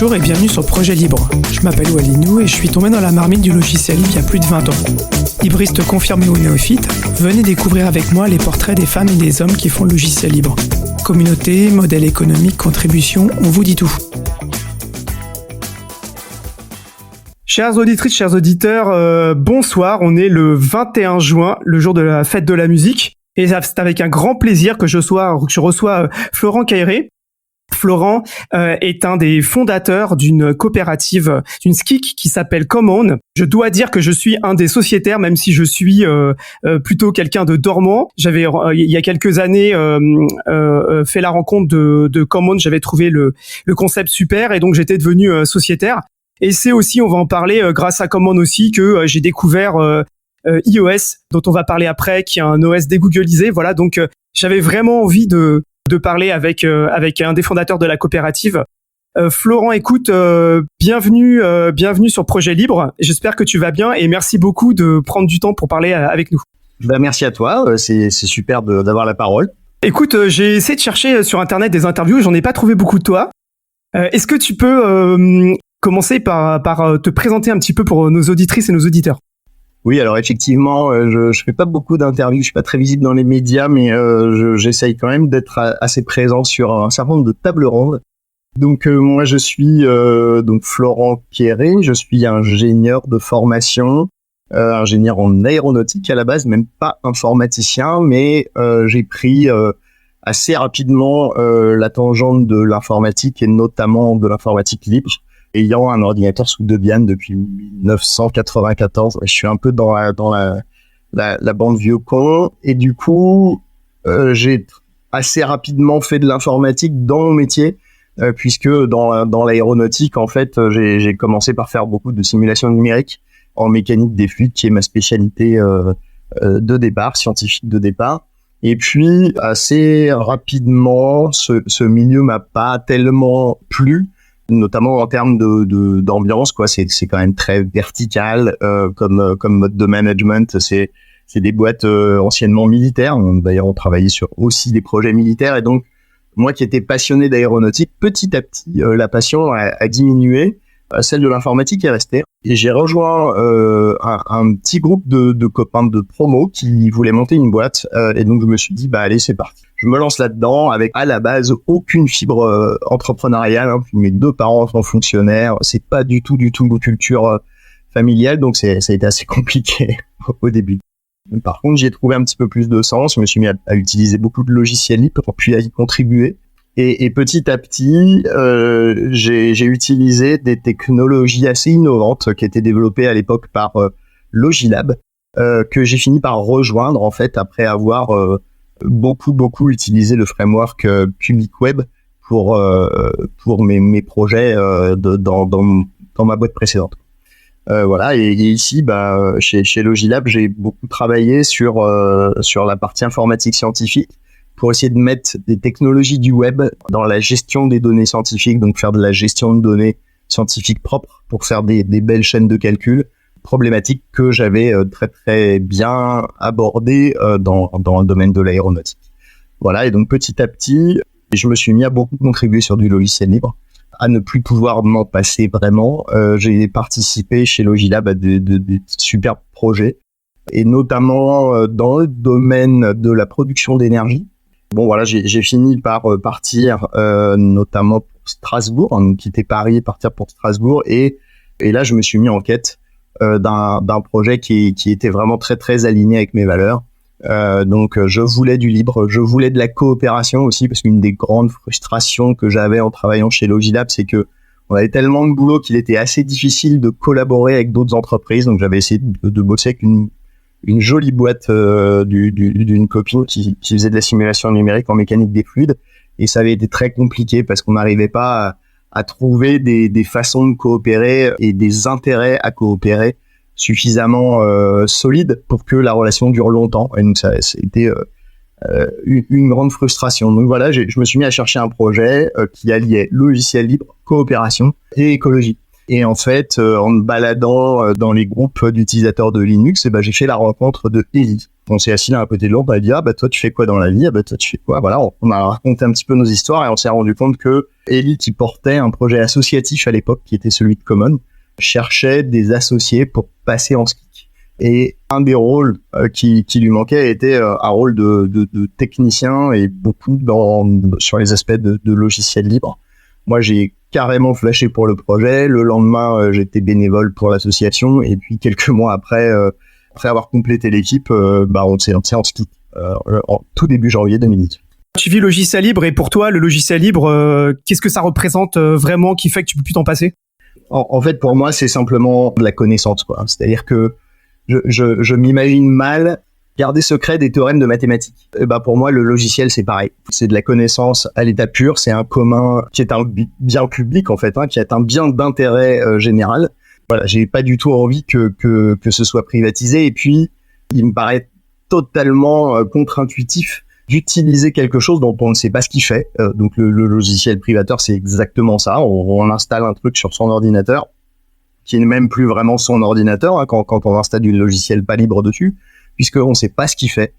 Bonjour et bienvenue sur Projet Libre. Je m'appelle Walinou et je suis tombé dans la marmite du logiciel libre il y a plus de 20 ans. Libriste confirmé ou néophyte, venez découvrir avec moi les portraits des femmes et des hommes qui font le logiciel libre. Communauté, modèle économique, contribution, on vous dit tout. Chères auditrices, chers auditeurs, bonsoir. On est le 21 juin, le jour de la fête de la musique. Et c'est avec un grand plaisir que je reçois Florent Cailleret. Florent est un des fondateurs d'une coopérative, d'une SKIC qui s'appelle Common. Je dois dire que je suis un des sociétaires, même si je suis plutôt quelqu'un de dormant. J'avais, il y a quelques années, fait la rencontre de Common. J'avais trouvé le concept super et donc j'étais devenu sociétaire. Et c'est aussi, on va en parler, grâce à Common aussi, que j'ai découvert iOS, dont on va parler après, qui est un OS dégooglisé. Voilà, donc j'avais vraiment envie de parler avec un des fondateurs de la coopérative. Florent, écoute, bienvenue sur Projet Libre. J'espère que tu vas bien et merci beaucoup de prendre du temps pour parler avec nous. Merci à toi, c'est super d'avoir la parole. Écoute, j'ai essayé de chercher sur Internet des interviews, j'en ai pas trouvé beaucoup de toi. Est-ce que tu peux commencer par te présenter un petit peu pour nos auditrices et nos auditeurs? Oui, alors effectivement, je fais pas beaucoup d'interviews, je suis pas très visible dans les médias, mais j'essaye quand même d'être assez présent sur un certain nombre de tables rondes. Donc moi, je suis donc Florent Cailleret, je suis ingénieur de formation, ingénieur en aéronautique à la base, même pas informaticien, mais j'ai pris assez rapidement la tangente de l'informatique et notamment de l'informatique libre. Ayant un ordinateur sous Debian depuis 1994, je suis un peu dans la bande vieux con. Et du coup, j'ai assez rapidement fait de l'informatique dans mon métier, puisque dans l'aéronautique, en fait, j'ai commencé par faire beaucoup de simulations numériques en mécanique des fluides, qui est ma spécialité de départ, scientifique de départ. Et puis, assez rapidement, ce milieu m'a pas tellement plu, notamment en termes d'ambiance, quoi. C'est quand même très vertical comme mode de management. C'est des boîtes anciennement militaires. D'ailleurs, on travaillait sur aussi des projets militaires. Et donc, moi qui étais passionné d'aéronautique, petit à petit, la passion a diminué. Celle de l'informatique est restée. Et j'ai rejoint un petit groupe de copains de promo qui voulaient monter une boîte. Et donc, je me suis dit, bah allez, c'est parti. Je me lance là-dedans avec, à la base, aucune fibre entrepreneuriale. Hein. Mes deux parents sont fonctionnaires. C'est pas du tout une culture familiale. Donc, ça a été assez compliqué au début. Par contre, j'ai trouvé un petit peu plus de sens. Je me suis mis à utiliser beaucoup de logiciels libres pour puis à y contribuer. Et petit à petit, j'ai utilisé des technologies assez innovantes qui étaient développées à l'époque par Logilab, que j'ai fini par rejoindre en fait après avoir beaucoup utilisé le framework CubicWeb pour mes projets dans ma boîte précédente. Voilà, et ici, chez Logilab, j'ai beaucoup travaillé sur la partie informatique scientifique, pour essayer de mettre des technologies du web dans la gestion des données scientifiques, donc faire de la gestion de données scientifiques propres pour faire des belles chaînes de calcul, problématiques que j'avais très très bien abordées dans le domaine de l'aéronautique. Voilà, et donc petit à petit, je me suis mis à beaucoup contribuer sur du logiciel libre, à ne plus pouvoir m'en passer vraiment. J'ai participé chez Logilab à des super projets, et notamment dans le domaine de la production d'énergie. Bon, voilà, j'ai fini par partir, notamment pour Strasbourg, hein, quitter Paris et partir pour Strasbourg. Et là, je me suis mis en quête d'un projet qui était vraiment très, très aligné avec mes valeurs. Donc, je voulais du libre, je voulais de la coopération aussi, parce qu'une des grandes frustrations que j'avais en travaillant chez Logilab, c'est que on avait tellement de boulot qu'il était assez difficile de collaborer avec d'autres entreprises. Donc, j'avais essayé de bosser avec une jolie boîte d'une copine qui faisait de la simulation numérique en mécanique des fluides, et ça avait été très compliqué parce qu'on n'arrivait pas à trouver des façons de coopérer et des intérêts à coopérer suffisamment solides pour que la relation dure longtemps. Et donc ça a été une grande frustration. Donc voilà, je me suis mis à chercher un projet qui alliait logiciel libre, coopération et écologie. Et en fait, en me baladant dans les groupes d'utilisateurs de Linux, j'ai fait la rencontre de Eli. On s'est assis l'un à côté de l'autre, on a dit toi tu fais quoi dans la vie? Toi tu fais quoi? Voilà, on a raconté un petit peu nos histoires et on s'est rendu compte que Eli, qui portait un projet associatif à l'époque, qui était celui de Common, cherchait des associés pour passer en SCIC. Et un des rôles qui lui manquait était un rôle de technicien et beaucoup sur les aspects de logiciels libres. Moi, j'ai carrément flashé pour le projet. Le lendemain, j'étais bénévole pour l'association. Et puis, quelques mois après avoir complété l'équipe, on s'est en SCIC en tout début janvier 2018. Tu vis logiciel libre et pour toi, le logiciel libre, qu'est-ce que ça représente vraiment qui fait que tu peux plus t'en passer? En fait, pour moi, c'est simplement de la connaissance, quoi. C'est-à-dire que je m'imagine mal garder secret des théorèmes de mathématiques. Pour moi, le logiciel, c'est pareil. C'est de la connaissance à l'état pur. C'est un commun qui est un bien public, en fait, qui est un bien d'intérêt général. Voilà, j'ai pas du tout envie que ce soit privatisé. Et puis, il me paraît totalement contre-intuitif d'utiliser quelque chose dont on ne sait pas ce qu'il fait. Donc, le logiciel privateur, c'est exactement ça. On installe un truc sur son ordinateur qui n'est même plus vraiment son ordinateur quand on installe du logiciel pas libre dessus, puisqu'on ne sait pas ce qu'il fait.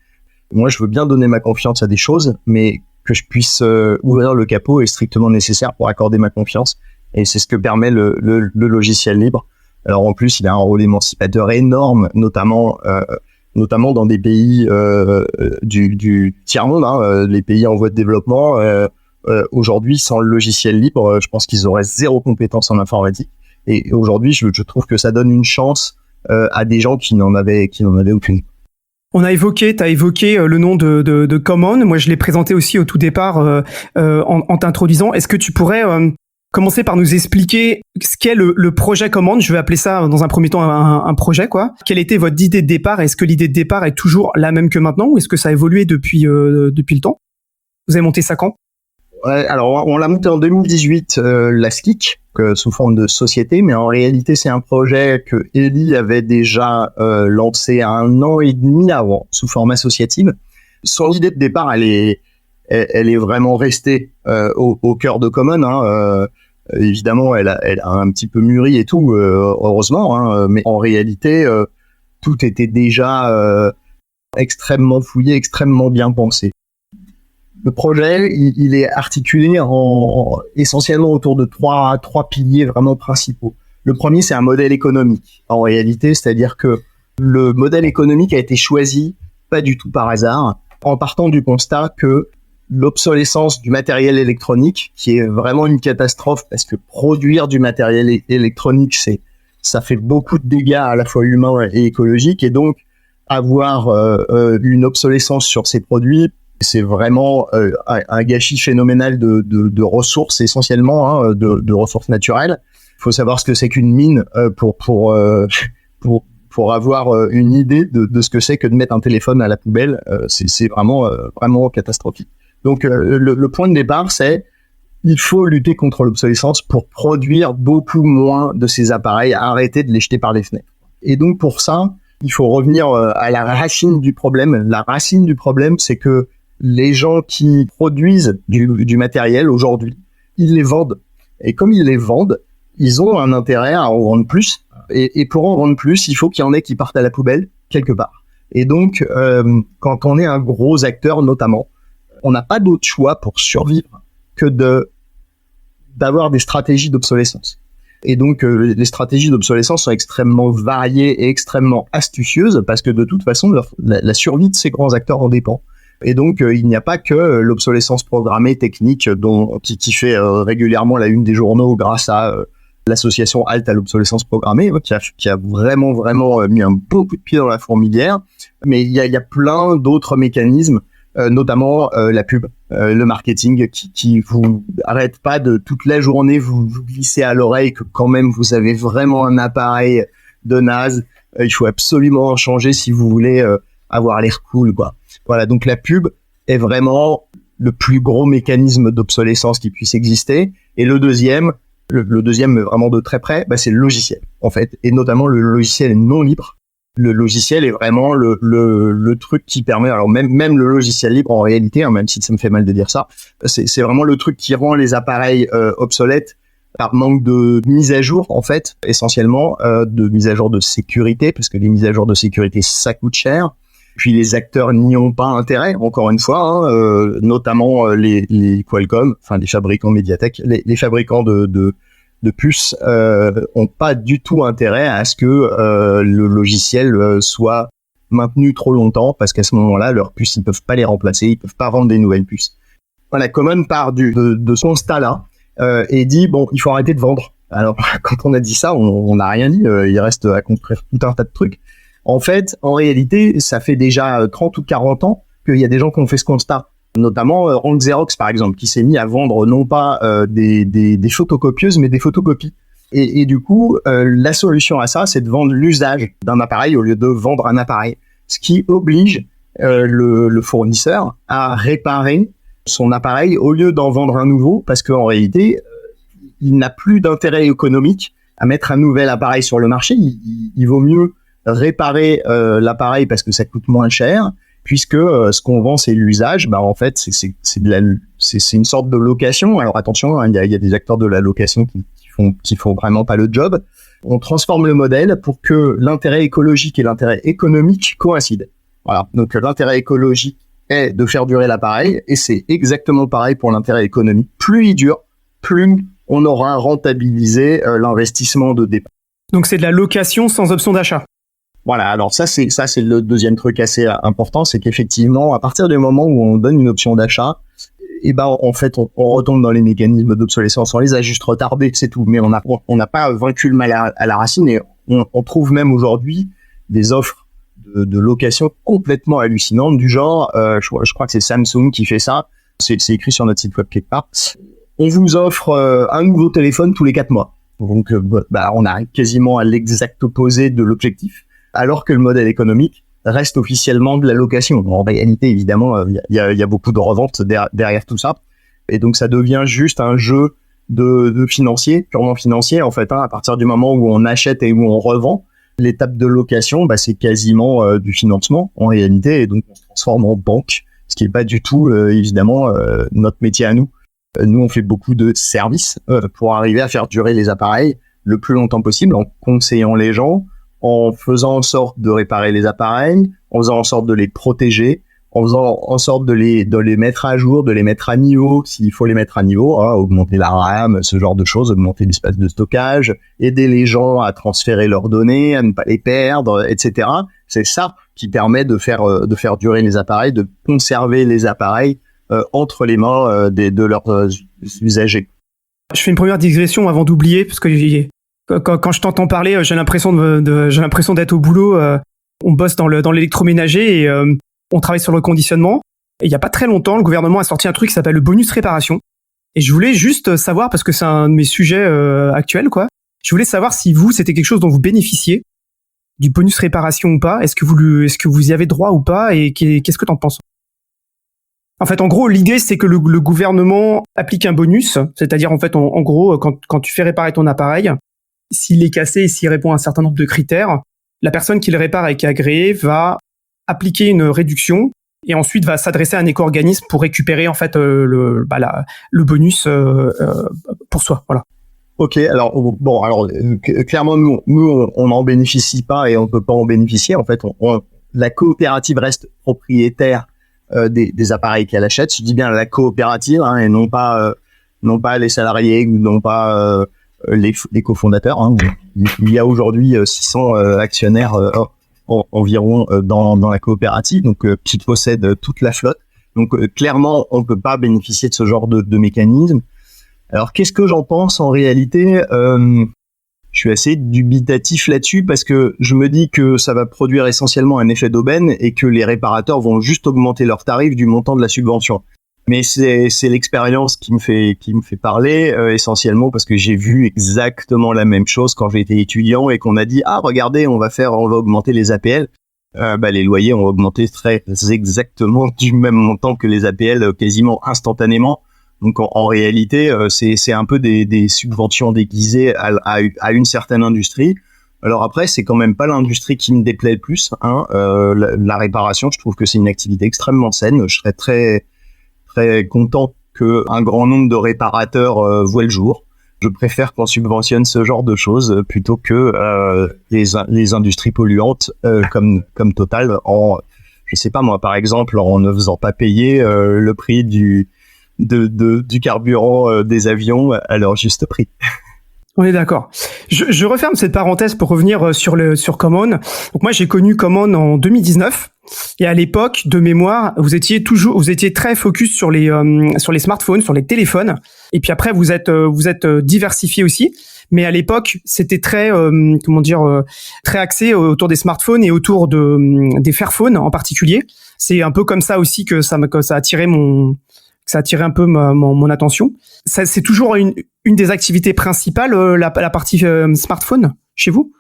Moi, je veux bien donner ma confiance à des choses, mais que je puisse ouvrir le capot est strictement nécessaire pour accorder ma confiance. Et c'est ce que permet le logiciel libre. Alors en plus, il a un rôle émancipateur énorme, notamment dans des pays du tiers-monde, les pays en voie de développement. Aujourd'hui, sans le logiciel libre, je pense qu'ils auraient zéro compétence en informatique. Et aujourd'hui, je trouve que ça donne une chance à des gens qui n'en avaient aucune. T'as évoqué le nom de Common. Moi, je l'ai présenté aussi au tout départ en t'introduisant. Est-ce que tu pourrais commencer par nous expliquer ce qu'est le projet Common? Je vais appeler ça dans un premier temps un projet, quoi. Quelle était votre idée de départ? Est-ce que l'idée de départ est toujours la même que maintenant ou est-ce que ça a évolué depuis le temps? Vous avez monté ça quand? Ouais, alors on l'a monté en 2018, la SCIC, sous forme de société, mais en réalité c'est un projet que Eli avait déjà lancé 1 an et demi avant, sous forme associative. Son idée de départ, elle est vraiment restée au cœur de Common. Évidemment, elle a un petit peu mûri et tout, heureusement, mais en réalité, tout était déjà extrêmement fouillé, extrêmement bien pensé. Le projet, il est articulé essentiellement autour de trois piliers vraiment principaux. Le premier, c'est un modèle économique. En réalité, c'est-à-dire que le modèle économique a été choisi pas du tout par hasard, en partant du constat que l'obsolescence du matériel électronique, qui est vraiment une catastrophe parce que produire du matériel électronique, ça fait beaucoup de dégâts à la fois humains et écologiques, et donc avoir une obsolescence sur ces produits, c'est vraiment un gâchis phénoménal de ressources, essentiellement de ressources naturelles. Il faut savoir ce que c'est qu'une mine pour avoir une idée de ce que c'est que de mettre un téléphone à la poubelle. C'est vraiment catastrophique. Donc le point de départ, c'est il faut lutter contre l'obsolescence pour produire beaucoup moins de ces appareils, arrêter de les jeter par les fenêtres. Et donc pour ça, il faut revenir à la racine du problème. La racine du problème, c'est que les gens qui produisent du matériel aujourd'hui, ils les vendent. Et comme ils les vendent, ils ont un intérêt à en vendre plus. Et pour en vendre plus, il faut qu'il y en ait qui partent à la poubelle quelque part. Et donc, quand on est un gros acteur notamment, on n'a pas d'autre choix pour survivre que d'avoir des stratégies d'obsolescence. Et donc, les stratégies d'obsolescence sont extrêmement variées et extrêmement astucieuses parce que de toute façon, la survie de ces grands acteurs en dépend. Et donc, il n'y a pas que l'obsolescence programmée technique qui fait régulièrement la une des journaux grâce à l'association Halte à l'obsolescence programmée, qui a vraiment mis un beau coup de pied dans la fourmilière. Mais il y a plein d'autres mécanismes, notamment la pub, le marketing, qui vous arrête pas de toute la journée vous glisser à l'oreille que quand même vous avez vraiment un appareil de naze. Il faut absolument en changer si vous voulez avoir l'air cool, quoi. Voilà, donc la pub est vraiment le plus gros mécanisme d'obsolescence qui puisse exister. Et le deuxième, mais vraiment de très près, c'est le logiciel, en fait. Et notamment, le logiciel non libre. Le logiciel est vraiment le truc qui permet, alors même le logiciel libre, en réalité, même si ça me fait mal de dire ça, c'est vraiment le truc qui rend les appareils obsolètes par manque de mise à jour, en fait, essentiellement, de mise à jour de sécurité, parce que les mises à jour de sécurité, ça coûte cher. Puis les acteurs n'y ont pas intérêt, encore une fois, notamment les Qualcomm, enfin les fabricants Mediatek, les fabricants de puces ont pas du tout intérêt à ce que le logiciel soit maintenu trop longtemps, parce qu'à ce moment-là, leurs puces, ils peuvent pas les remplacer, ils peuvent pas vendre des nouvelles puces. Voilà, Common part de ce constat-là et dit bon, il faut arrêter de vendre. Alors quand on a dit ça, on n'a rien dit, il reste à construire tout un tas de trucs. En fait, en réalité, ça fait déjà 30 ou 40 ans qu'il y a des gens qui ont fait ce constat. Notamment Rank Xerox, par exemple, qui s'est mis à vendre non pas des photocopieuses, mais des photocopies. Et du coup, la solution à ça, c'est de vendre l'usage d'un appareil au lieu de vendre un appareil. Ce qui oblige le fournisseur à réparer son appareil au lieu d'en vendre un nouveau, parce qu'en réalité, il n'a plus d'intérêt économique à mettre un nouvel appareil sur le marché. Il vaut mieux réparer l'appareil parce que ça coûte moins cher, puisque ce qu'on vend c'est l'usage. Bah en fait c'est une sorte de location. Alors attention, hein, il y a des acteurs de la location qui font vraiment pas le job. On transforme le modèle pour que l'intérêt écologique et l'intérêt économique coïncident. Voilà. Donc l'intérêt écologique est de faire durer l'appareil, et c'est exactement pareil pour l'intérêt économique. Plus il dure, plus on aura rentabilisé l'investissement de départ. Donc c'est de la location sans option d'achat. Voilà, alors ça c'est le deuxième truc assez important, c'est qu'effectivement, à partir du moment où on donne une option d'achat, et ben en fait on retombe dans les mécanismes d'obsolescence, on les a juste retardés, c'est tout. Mais on n'a pas vaincu le mal à la racine, et on trouve même aujourd'hui des offres de location complètement hallucinantes du genre, je crois que c'est Samsung qui fait ça, c'est écrit sur notre site web quelque part. On vous offre un nouveau téléphone tous les 4 mois. Donc on arrive quasiment à l'exact opposé de l'objectif, alors que le modèle économique reste officiellement de la location. En réalité, évidemment, il y a beaucoup de reventes derrière tout ça. Et donc, ça devient juste un jeu de financier, purement financier, en fait, hein, à partir du moment où on achète et où on revend. L'étape de location, c'est quasiment du financement, en réalité, et donc on se transforme en banque, ce qui n'est pas du tout, évidemment, notre métier à nous. Nous, on fait beaucoup de services pour arriver à faire durer les appareils le plus longtemps possible, en conseillant les gens, en faisant en sorte de réparer les appareils, en faisant en sorte de les protéger, en faisant en sorte de les mettre à jour, de les mettre à niveau, s'il faut les mettre à niveau, hein, augmenter la RAM, ce genre de choses, augmenter l'espace de stockage, aider les gens à transférer leurs données, à ne pas les perdre, etc. C'est ça qui permet de faire durer les appareils, de conserver les appareils entre les mains de leurs usagers. Je fais une première digression avant d'oublier, parce que quand je t'entends parler, j'ai l'impression d'être au boulot. On bosse dans l'électroménager et on travaille sur le conditionnement. Et il y a pas très longtemps, le gouvernement a sorti un truc qui s'appelle le bonus réparation. Et je voulais juste savoir, parce que c'est un de mes sujets actuels, quoi. Je voulais savoir si c'était quelque chose dont vous bénéficiez, du bonus réparation ou pas. Est-ce que vous y avez droit ou pas, et qu'est-ce que t'en penses? En fait, en gros, l'idée, c'est que le gouvernement applique un bonus, c'est-à-dire, en fait, en gros, quand tu fais réparer ton appareil, s'il est cassé et s'il répond à un certain nombre de critères, la personne qui le répare et qui est agréée va appliquer une réduction et ensuite va s'adresser à un éco-organisme pour récupérer, en fait, le bonus pour soi. Voilà. Ok, alors clairement nous on n'en bénéficie pas et on peut pas en bénéficier. En fait, la coopérative reste propriétaire des appareils qu'elle achète. Je dis bien la coopérative, hein, et non pas les salariés ou non pas les cofondateurs. Hein. Il y a aujourd'hui 600 actionnaires environ dans la coopérative, donc qui possèdent toute la flotte. Donc clairement, on peut pas bénéficier de ce genre de mécanisme. Alors qu'est-ce que j'en pense en réalité? Je suis assez dubitatif là-dessus parce que je me dis que ça va produire essentiellement un effet d'aubaine et que les réparateurs vont juste augmenter leurs tarifs du montant de la subvention. Mais c'est l'expérience qui me fait parler essentiellement parce que j'ai vu exactement la même chose quand j'étais étudiant et qu'on a dit regardez, on va augmenter les APL. Les loyers ont augmenté très exactement du même montant que les APL quasiment instantanément. Donc en réalité, c'est un peu des subventions déguisées à une certaine industrie. Alors après, c'est quand même pas l'industrie qui me déplaît le plus. Hein. La réparation, je trouve que c'est une activité extrêmement saine. Je serais très très content que un grand nombre de réparateurs voient le jour. Je préfère qu'on subventionne ce genre de choses plutôt que les industries polluantes comme Total je sais pas moi, par exemple, en ne faisant pas payer le prix du carburant des avions à leur juste prix. On est d'accord. Je referme cette parenthèse pour revenir sur Common. Donc moi j'ai connu Common en 2019 et à l'époque de mémoire vous étiez très focus sur les smartphones, sur les téléphones. Et puis après vous êtes diversifié aussi. Mais à l'époque c'était très très axé autour des smartphones et autour des Fairphones en particulier. C'est un peu comme ça aussi que ça a attiré un peu mon attention. Ça, c'est toujours une des activités principales, la partie smartphone chez vous?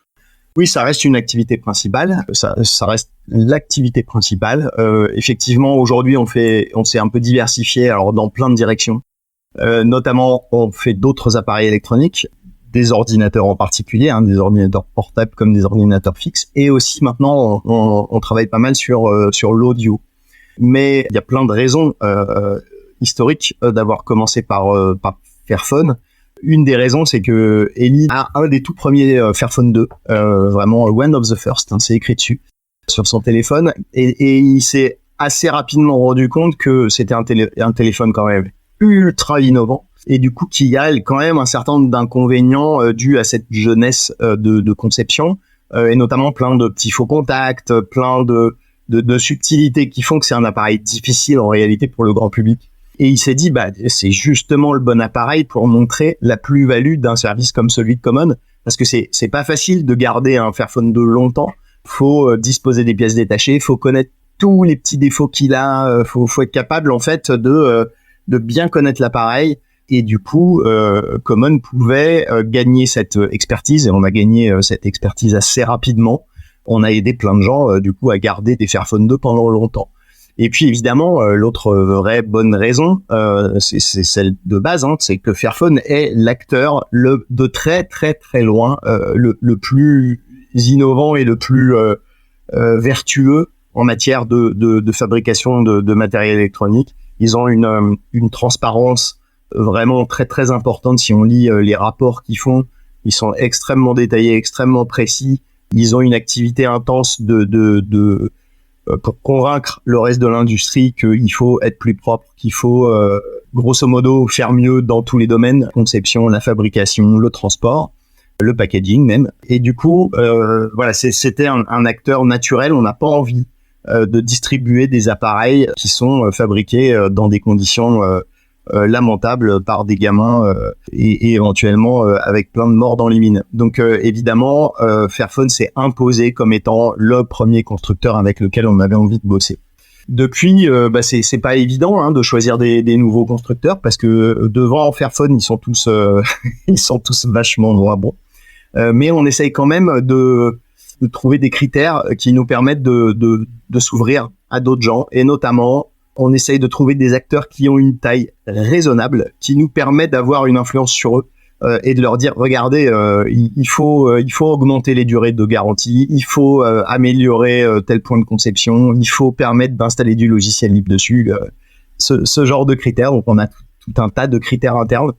Oui, ça reste une activité principale. Ça reste l'activité principale. Effectivement, aujourd'hui, on s'est un peu diversifié, alors dans plein de directions. Notamment, on fait d'autres appareils électroniques, des ordinateurs en particulier, des ordinateurs portables comme des ordinateurs fixes. Et aussi, maintenant, on travaille pas mal sur l'audio. Mais il y a plein de raisons historique d'avoir commencé par Fairphone. Une des raisons, c'est que Eli a un des tout premiers Fairphone 2, vraiment one of the first, c'est écrit dessus, sur son téléphone, et il s'est assez rapidement rendu compte que c'était un téléphone quand même ultra innovant, et du coup qu'il y a quand même un certain nombre d'inconvénients dus à cette jeunesse de conception, et notamment plein de petits faux contacts, plein de subtilités qui font que c'est un appareil difficile en réalité pour le grand public. Et il s'est dit, c'est justement le bon appareil pour montrer la plus-value d'un service comme celui de Common, parce que c'est pas facile de garder un Fairphone 2 longtemps. Faut disposer des pièces détachées, faut connaître tous les petits défauts qu'il a, faut être capable en fait de bien connaître l'appareil. Et du coup, Common pouvait gagner cette expertise, et on a gagné cette expertise assez rapidement. On a aidé plein de gens du coup à garder des Fairphone 2 pendant longtemps. Et puis évidemment, l'autre vraie bonne raison, c'est celle de base, c'est que Fairphone est l'acteur de très très très loin le plus innovant et le plus vertueux en matière de fabrication de matériel électronique. Ils ont une transparence vraiment très très importante. Si on lit les rapports qu'ils font, ils sont extrêmement détaillés, extrêmement précis. Ils ont une activité intense pour convaincre le reste de l'industrie qu'il faut être plus propre, qu'il faut grosso modo faire mieux dans tous les domaines, la conception, la fabrication, le transport, le packaging même. Et du coup, c'était un acteur naturel. On n'a pas envie de distribuer des appareils qui sont fabriqués dans des conditions lamentables par des gamins et éventuellement avec plein de morts dans les mines. Donc évidemment, Fairphone s'est imposé comme étant le premier constructeur avec lequel on avait envie de bosser. Depuis, c'est pas évident de choisir des nouveaux constructeurs parce que devant Fairphone, ils sont tous vachement moins bons. Mais on essaye quand même de trouver des critères qui nous permettent de s'ouvrir à d'autres gens, et notamment on essaye de trouver des acteurs qui ont une taille raisonnable, qui nous permettent d'avoir une influence sur eux et de leur dire, regardez, il faut augmenter les durées de garantie, il faut améliorer tel point de conception, il faut permettre d'installer du logiciel libre dessus, ce genre de critères. Donc on a tout un tas de critères internes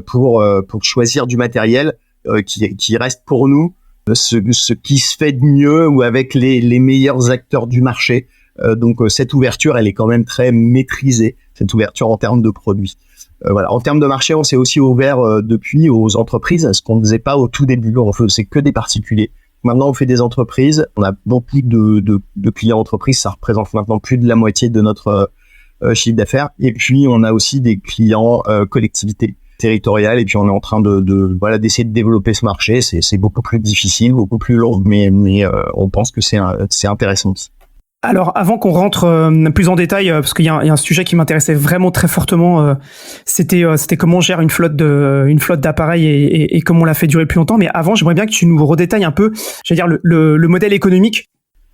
pour choisir du matériel qui reste pour nous ce qui se fait de mieux ou avec les meilleurs acteurs du marché. Donc cette ouverture, elle est quand même très maîtrisée, cette ouverture en termes de produits. En termes de marché, on s'est aussi ouvert depuis aux entreprises, ce qu'on ne faisait pas au tout début. On faisait que des particuliers. Maintenant, on fait des entreprises. On a beaucoup de clients entreprises. Ça représente maintenant plus de la moitié de notre chiffre d'affaires. Et puis, on a aussi des clients collectivités territoriales. Et puis, on est en train d'essayer de développer ce marché. C'est beaucoup plus difficile, beaucoup plus long, mais on pense que c'est intéressant. Alors, avant qu'on rentre plus en détail, parce qu'il y a un sujet qui m'intéressait vraiment très fortement, c'était comment on gère une flotte d'appareils et comment on la fait durer plus longtemps. Mais avant, j'aimerais bien que tu nous redétailles un peu, le modèle économique.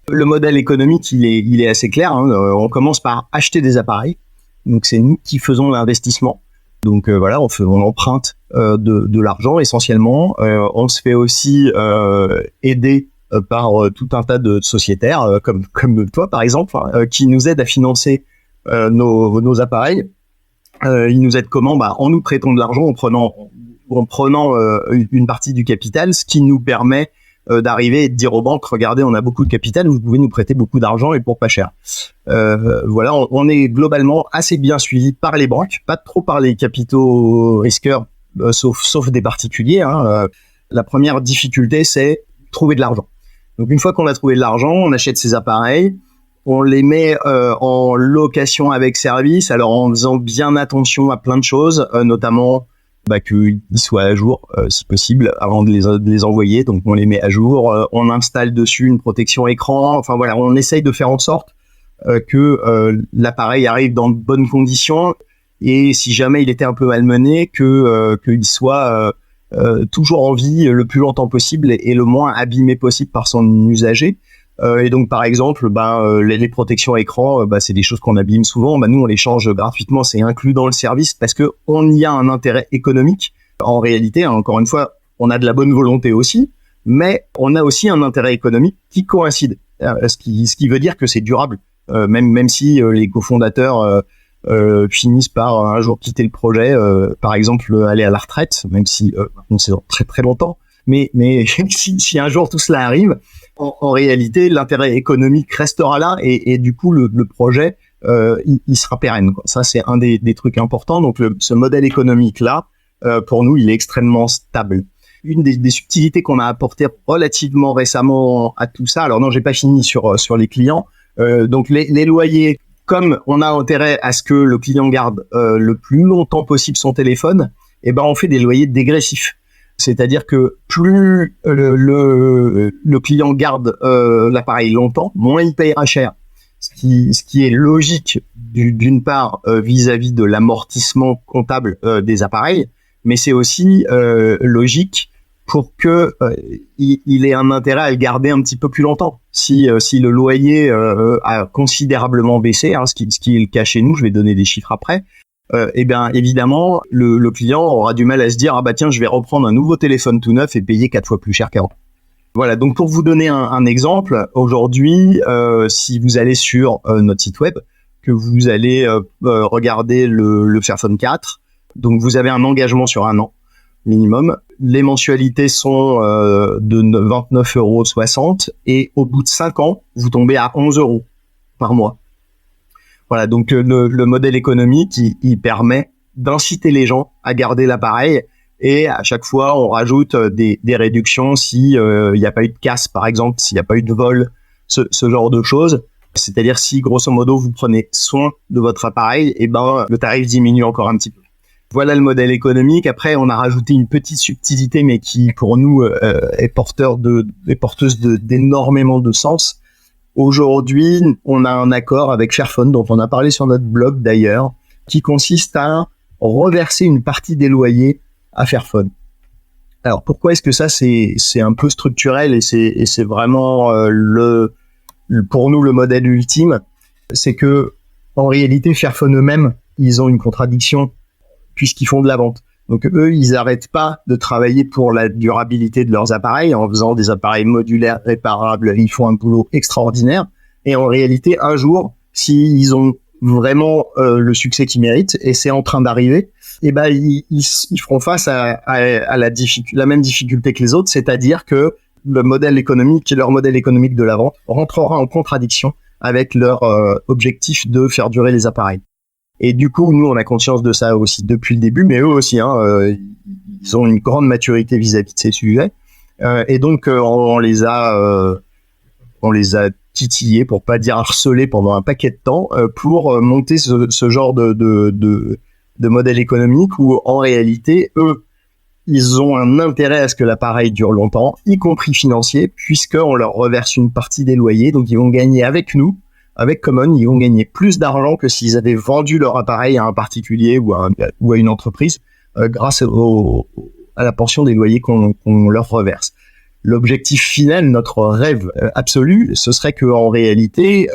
Le modèle économique, il est assez clair. On commence par acheter des appareils. Donc, c'est nous qui faisons l'investissement. Donc, on emprunte de l'argent essentiellement. On se fait aussi aider par tout un tas de sociétaires comme toi par exemple qui nous aident à financer nos appareils. Ils nous aident comment ? En nous prêtant de l'argent, en prenant ou en prenant une partie du capital, ce qui nous permet d'arriver et de dire aux banques, regardez, on a beaucoup de capital, vous pouvez nous prêter beaucoup d'argent et pour pas cher. Voilà, on est globalement assez bien suivi par les banques, pas trop par les capitaux risqueurs, sauf des particuliers. La première difficulté, c'est trouver de l'argent. Donc une fois qu'on a trouvé de l'argent, on achète ces appareils, on les met en location avec service, alors en faisant bien attention à plein de choses, notamment qu'ils soient à jour, si possible, avant de les envoyer. Donc on les met à jour, on installe dessus une protection écran. Enfin voilà, on essaye de faire en sorte que l'appareil arrive dans de bonnes conditions, et si jamais il était un peu malmené, qu'il soit toujours en vie le plus longtemps possible et le moins abîmé possible par son usager. Et donc par exemple, les protections écran, c'est des choses qu'on abîme souvent. Nous on les change gratuitement, c'est inclus dans le service parce que on y a un intérêt économique. En réalité, encore une fois, on a de la bonne volonté aussi, mais on a aussi un intérêt économique qui coïncide, ce qui veut dire que c'est durable. Même si les cofondateurs finissent par un jour quitter le projet, par exemple aller à la retraite, même si c'est dans très très longtemps. Mais si un jour tout cela arrive, en réalité, l'intérêt économique restera là et du coup, le projet, il sera pérenne, quoi. Ça, c'est un des trucs importants. Donc, ce modèle économique-là, pour nous, il est extrêmement stable. Une des subtilités qu'on a apportées relativement récemment à tout ça, alors non, j'ai pas fini sur les clients. Donc, les loyers, comme on a intérêt à ce que le client garde le plus longtemps possible son téléphone, on fait des loyers dégressifs. C'est-à-dire que plus le client garde l'appareil longtemps, moins il payera cher. Ce qui est logique d'une part vis-à-vis de l'amortissement comptable des appareils, mais c'est aussi logique pour que il ait un intérêt à le garder un petit peu plus longtemps. Si le loyer a considérablement baissé, ce qui est le cas chez nous, je vais donner des chiffres après. Évidemment, le client aura du mal à se dire tiens, je vais reprendre un nouveau téléphone tout neuf et payer 4 fois plus cher qu'avant. Voilà, donc pour vous donner un exemple, aujourd'hui, si vous allez sur notre site web, que vous allez regarder le Fairphone 4, donc vous avez un engagement sur 1 an minimum. Les mensualités sont de 29,60 € et au bout de 5 ans, vous tombez à 11 € par mois. Voilà, donc le modèle économique, il permet d'inciter les gens à garder l'appareil et à chaque fois, on rajoute des réductions si il n'y a pas eu de casse, par exemple, s'il n'y a pas eu de vol, ce genre de choses. C'est-à-dire si, grosso modo, vous prenez soin de votre appareil, le tarif diminue encore un petit peu. Voilà le modèle économique. Après, on a rajouté une petite subtilité, mais qui, pour nous, est porteuse d'énormément de sens. Aujourd'hui, on a un accord avec Fairphone, dont on a parlé sur notre blog d'ailleurs, qui consiste à reverser une partie des loyers à Fairphone. Alors pourquoi est-ce que ça c'est un peu structurel et c'est vraiment pour nous le modèle ultime, c'est que en réalité Fairphone eux-mêmes, ils ont une contradiction puisqu'ils font de la vente. Donc eux, ils n'arrêtent pas de travailler pour la durabilité de leurs appareils en faisant des appareils modulaires, réparables. Ils font un boulot extraordinaire. Et en réalité, un jour, s'ils ont vraiment le succès qu'ils méritent, et c'est en train d'arriver, ils feront face à la même difficulté que les autres, c'est-à-dire que leur modèle économique de la vente rentrera en contradiction avec leur objectif de faire durer les appareils. Et du coup, nous, on a conscience de ça aussi depuis le début, mais eux aussi, ils ont une grande maturité vis-à-vis de ces sujets. Et donc, on les a titillés, pour pas dire harcelés, pendant un paquet de temps, pour monter ce genre de modèle économique où, en réalité, eux, ils ont un intérêt à ce que l'appareil dure longtemps, y compris financier, puisqu'on leur reverse une partie des loyers. Donc, ils vont gagner avec nous. Avec Common, ils vont gagner plus d'argent que s'ils avaient vendu leur appareil à un particulier ou à une entreprise grâce à la portion des loyers qu'on leur reverse. L'objectif final, notre rêve absolu, ce serait que en réalité,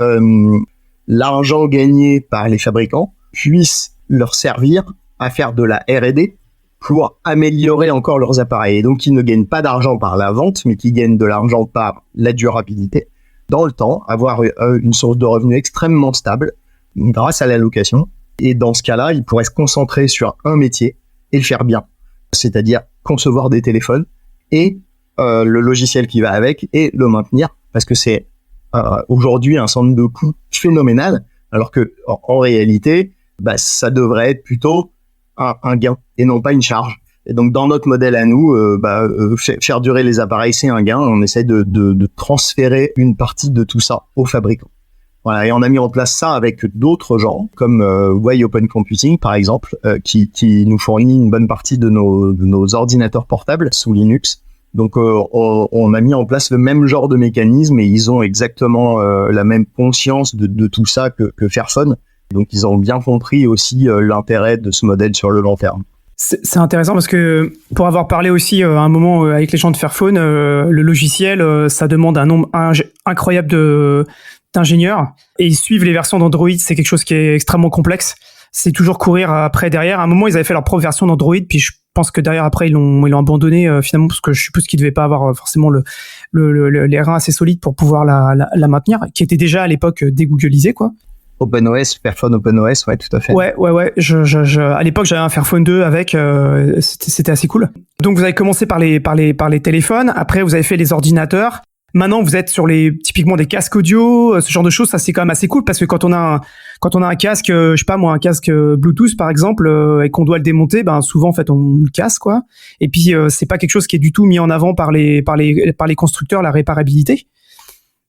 l'argent gagné par les fabricants puisse leur servir à faire de la R&D pour améliorer encore leurs appareils. Et donc, ils ne gagnent pas d'argent par la vente, mais qu'ils gagnent de l'argent par la durabilité. Dans le temps, avoir une source de revenus extrêmement stable grâce à la location. Et dans ce cas-là, ils pourraient se concentrer sur un métier et le faire bien. c'est-à-dire concevoir des téléphones et le logiciel qui va avec et le maintenir, parce que c'est aujourd'hui un centre de coût phénoménal, alors que en réalité, ça devrait être plutôt un gain et non pas une charge. Et donc dans notre modèle à nous, faire durer les appareils, c'est un gain. On essaie de transférer une partie de tout ça aux fabricants. Voilà, et on a mis en place ça avec d'autres gens, comme Way Open Computing par exemple, qui nous fournit une bonne partie de nos ordinateurs portables sous Linux. Donc on a mis en place le même genre de mécanisme et ils ont exactement la même conscience de tout ça que Fairphone. Donc ils ont bien compris aussi l'intérêt de ce modèle sur le long terme. C'est intéressant parce que pour avoir parlé aussi à un moment avec les gens de Fairphone, le logiciel, ça demande un nombre incroyable d'ingénieurs et ils suivent les versions d'Android. C'est quelque chose qui est extrêmement complexe. C'est toujours courir après derrière. À un moment, ils avaient fait leur propre version d'Android, puis je pense que derrière après ils l'ont abandonné finalement parce que je suppose qu'ils devaient pas avoir forcément les reins assez solides pour pouvoir la maintenir, qui était déjà à l'époque dégooglisé quoi. OpenOS, Fairphone OpenOS, ouais, tout à fait. Ouais. À l'époque, j'avais un Fairphone 2 avec, c'était assez cool. Donc, vous avez commencé par les téléphones. Après, vous avez fait les ordinateurs. Maintenant, vous êtes sur typiquement des casques audio, ce genre de choses. Ça, c'est quand même assez cool parce que quand on a un casque, je sais pas moi, un casque Bluetooth, par exemple, et qu'on doit le démonter, souvent, en fait, on le casse, quoi. Et puis, c'est pas quelque chose qui est du tout mis en avant par les constructeurs, la réparabilité.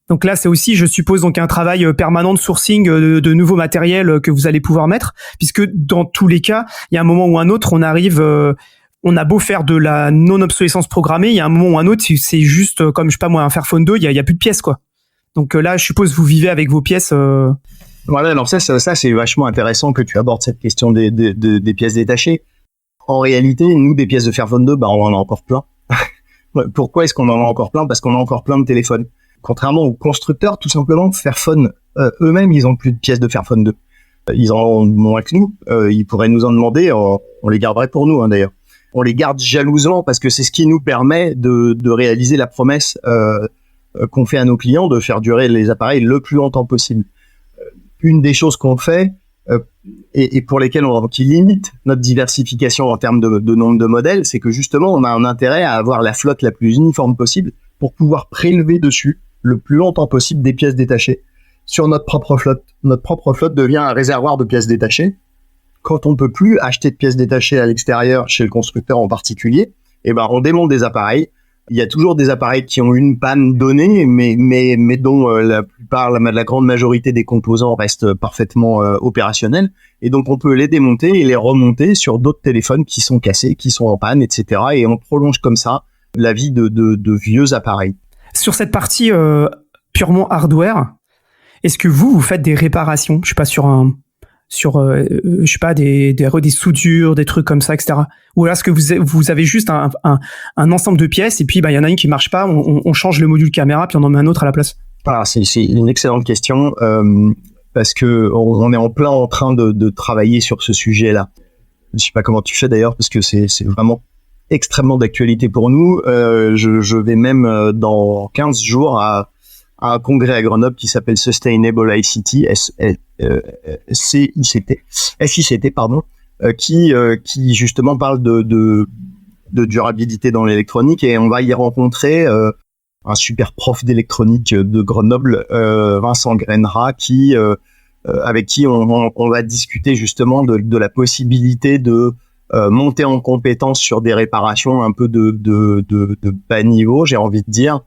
Donc là, c'est aussi, je suppose, donc un travail permanent de sourcing de nouveaux matériels que vous allez pouvoir mettre, puisque dans tous les cas, il y a un moment ou un autre, on arrive, on a beau faire de la non-obsolescence programmée, il y a un moment ou un autre, c'est juste comme, je sais pas moi, un Fairphone 2, il y a plus de pièces, quoi. Donc là, je suppose, vous vivez avec vos pièces. Voilà, alors ça, c'est vachement intéressant que tu abordes cette question des pièces détachées. En réalité, nous, des pièces de Fairphone 2, on en a encore plein. Pourquoi est-ce qu'on en a encore plein ? Parce qu'on a encore plein de téléphones. Contrairement aux constructeurs, tout simplement, Fairphone, eux-mêmes, ils ont plus de pièces de Fairphone 2. Ils en ont moins que nous. Ils pourraient nous en demander. On les garderait pour nous, d'ailleurs. On les garde jalousement parce que c'est ce qui nous permet de réaliser la promesse qu'on fait à nos clients de faire durer les appareils le plus longtemps possible. Une des choses qu'on fait et pour lesquelles qui limite notre diversification en termes de nombre de modèles, c'est que justement, on a un intérêt à avoir la flotte la plus uniforme possible pour pouvoir prélever dessus le plus longtemps possible des pièces détachées sur notre propre flotte. Notre propre flotte devient un réservoir de pièces détachées. Quand on peut plus acheter de pièces détachées à l'extérieur, chez le constructeur en particulier, on démonte des appareils. Il y a toujours des appareils qui ont une panne donnée, mais dont la grande majorité des composants restent parfaitement opérationnels. Et donc, on peut les démonter et les remonter sur d'autres téléphones qui sont cassés, qui sont en panne, etc. Et on prolonge comme ça la vie de vieux appareils. Sur cette partie purement hardware, est-ce que vous faites des réparations ? Je sais pas, je sais pas, des soudures, des trucs comme ça, etc. Ou alors est-ce que vous avez juste un ensemble de pièces et puis il y en a une qui marche pas, on change le module caméra puis on en met un autre à la place ? Alors, c'est une excellente question parce que on est en plein en train de travailler sur ce sujet-là. Je sais pas comment tu fais d'ailleurs parce que c'est vraiment extrêmement d'actualité pour nous. Je vais même dans 15 jours à un congrès à Grenoble qui s'appelle Sustainable ICT, SICT, pardon, qui justement parle de durabilité dans l'électronique et on va y rencontrer un super prof d'électronique de Grenoble, Vincent Grenra, avec qui on va discuter justement de la possibilité de monter en compétence sur des réparations un peu de bas niveau, j'ai envie de dire.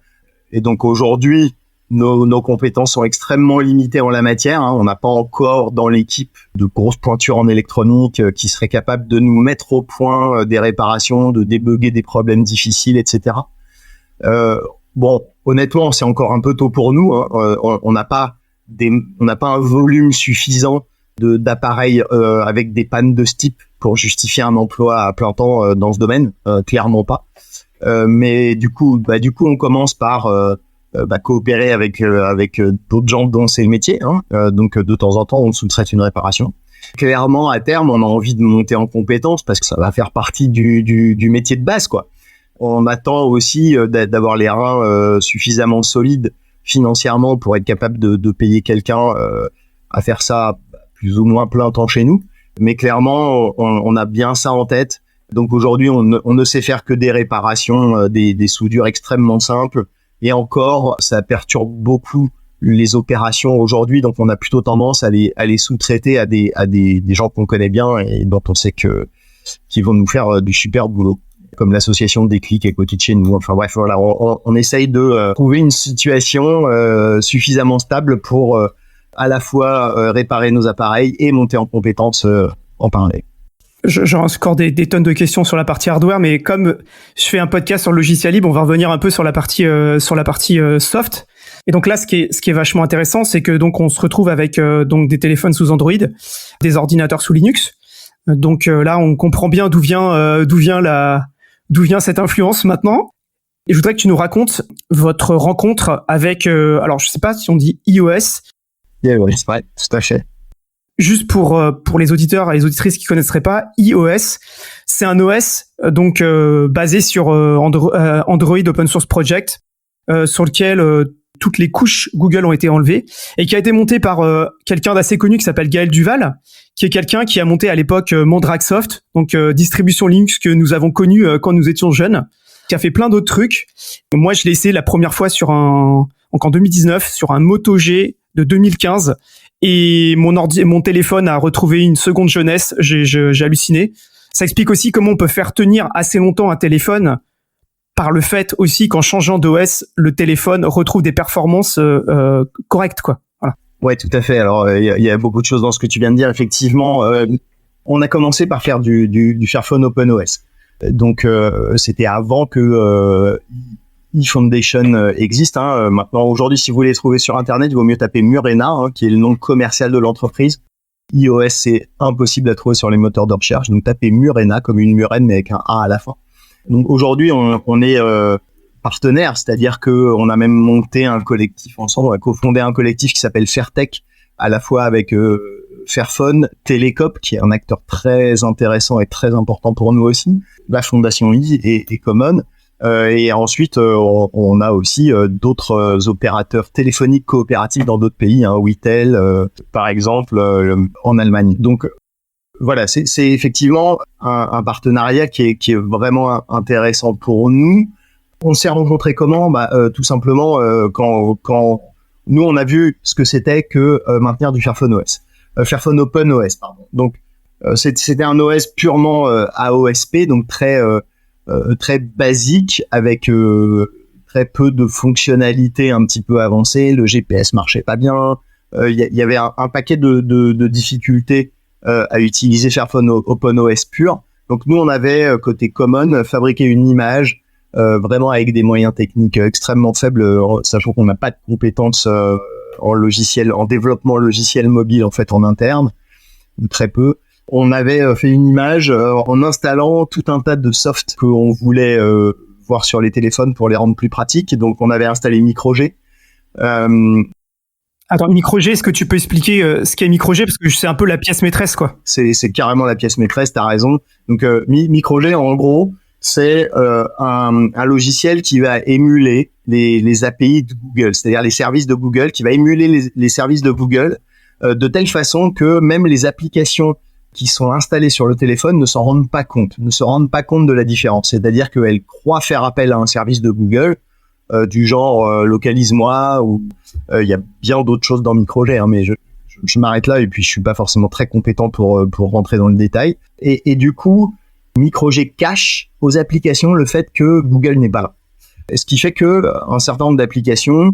Et donc aujourd'hui, nos compétences sont extrêmement limitées en la matière. On n'a pas encore dans l'équipe de grosses pointures en électronique qui seraient capables de nous mettre au point des réparations, de débugger des problèmes difficiles, etc. Honnêtement, c'est encore un peu tôt pour nous. On n'a pas un volume suffisant d'appareils avec des pannes de ce type pour justifier un emploi à plein temps dans ce domaine, clairement pas. Mais du coup, on commence par coopérer avec d'autres gens dont c'est le métier. Donc, de temps en temps, on sous-traite une réparation. Clairement, à terme, on a envie de monter en compétence parce que ça va faire partie du métier de base, quoi. On attend aussi d'avoir les reins suffisamment solides financièrement pour être capable de payer quelqu'un à faire ça plus ou moins plein temps chez nous. Mais clairement, on a bien ça en tête. Donc aujourd'hui, on ne sait faire que des réparations, des soudures extrêmement simples. Et encore, ça perturbe beaucoup les opérations aujourd'hui. Donc on a plutôt tendance à les sous-traiter à des gens qu'on connaît bien et dont on sait qu'ils vont nous faire du super boulot, comme l'association Déclic à côté de chez nous. Enfin bref, voilà, on essaye de trouver une situation suffisamment stable pour à la fois réparer nos appareils et monter en compétences en parallèle. J'ai encore des tonnes de questions sur la partie hardware, mais comme je fais un podcast sur le logiciel libre, on va revenir un peu sur la partie soft. Et donc là, ce qui est vachement intéressant, c'est que donc on se retrouve avec donc des téléphones sous Android, des ordinateurs sous Linux. Donc là, on comprend bien d'où vient cette influence maintenant. Et je voudrais que tu nous racontes votre rencontre avec, alors je sais pas si on dit iOS. Oui, c'est vrai, tout à fait. Juste pour les auditeurs et les auditrices qui connaisseraient pas, iOS, c'est un OS donc basé sur Android Open Source Project, sur lequel toutes les couches Google ont été enlevées et qui a été monté par quelqu'un d'assez connu qui s'appelle Gaël Duval, qui est quelqu'un qui a monté à l'époque Mandrakesoft, donc distribution Linux que nous avons connue quand nous étions jeunes, qui a fait plein d'autres trucs. Et moi, je l'ai essayé la première fois en 2019 sur un Moto G de 2015. Et mon téléphone a retrouvé une seconde jeunesse. J'ai halluciné. Ça explique aussi comment on peut faire tenir assez longtemps un téléphone par le fait aussi qu'en changeant d'OS, le téléphone retrouve des performances correctes, quoi. Voilà. Ouais, tout à fait. Alors, il y a beaucoup de choses dans ce que tu viens de dire. Effectivement, on a commencé par faire du Fairphone OpenOS. Donc, c'était avant que eFoundation existe. Maintenant, aujourd'hui, si vous voulez les trouver sur Internet, il vaut mieux taper Murena, qui est le nom commercial de l'entreprise. iOS, c'est impossible à trouver sur les moteurs de recherche. Donc, tapez Murena comme une murène, mais avec un A à la fin. Donc, aujourd'hui, on est partenaire, c'est-à-dire que on a même monté un collectif ensemble. On a cofondé un collectif qui s'appelle Fairtech, à la fois avec Fairphone, Telecop, qui est un acteur très intéressant et très important pour nous aussi, la Fondation I et Common. Et ensuite, on a aussi d'autres opérateurs téléphoniques coopératifs dans d'autres pays, Witel, par exemple, en Allemagne. Donc, voilà, c'est effectivement un partenariat qui est vraiment intéressant pour nous. On s'est rencontrés comment ? Tout simplement, quand nous, on a vu ce que c'était que maintenir du Fairphone OS. Fairphone OpenOS, pardon. Donc, c'était un OS purement AOSP, donc très basique, avec très peu de fonctionnalités un petit peu avancées. Le GPS marchait pas bien. Il y avait un paquet de difficultés à utiliser Fairphone OpenOS pur. Donc nous, on avait côté Common fabriqué une image vraiment avec des moyens techniques extrêmement faibles, sachant qu'on n'a pas de compétences en développement logiciel mobile en fait en interne, très peu. On avait fait une image en installant tout un tas de softs qu'on voulait voir sur les téléphones pour les rendre plus pratiques. Donc, on avait installé MicroG. Attends, MicroG, est-ce que tu peux expliquer ce qu'est MicroG ? Parce que c'est un peu la pièce maîtresse, quoi. C'est carrément la pièce maîtresse, t'as raison. Donc, MicroG, en gros, c'est un logiciel qui va émuler les API de Google, c'est-à-dire les services de Google, qui va émuler les services de Google de telle façon que même les applications qui sont installées sur le téléphone ne se rendent pas compte de la différence. C'est-à-dire qu'elles croient faire appel à un service de Google du genre localise-moi, ou il y a bien d'autres choses dans MicroG, mais je m'arrête là et puis je suis pas forcément très compétent pour rentrer dans le détail. Et du coup, MicroG cache aux applications le fait que Google n'est pas là. Ce qui fait que un certain nombre d'applications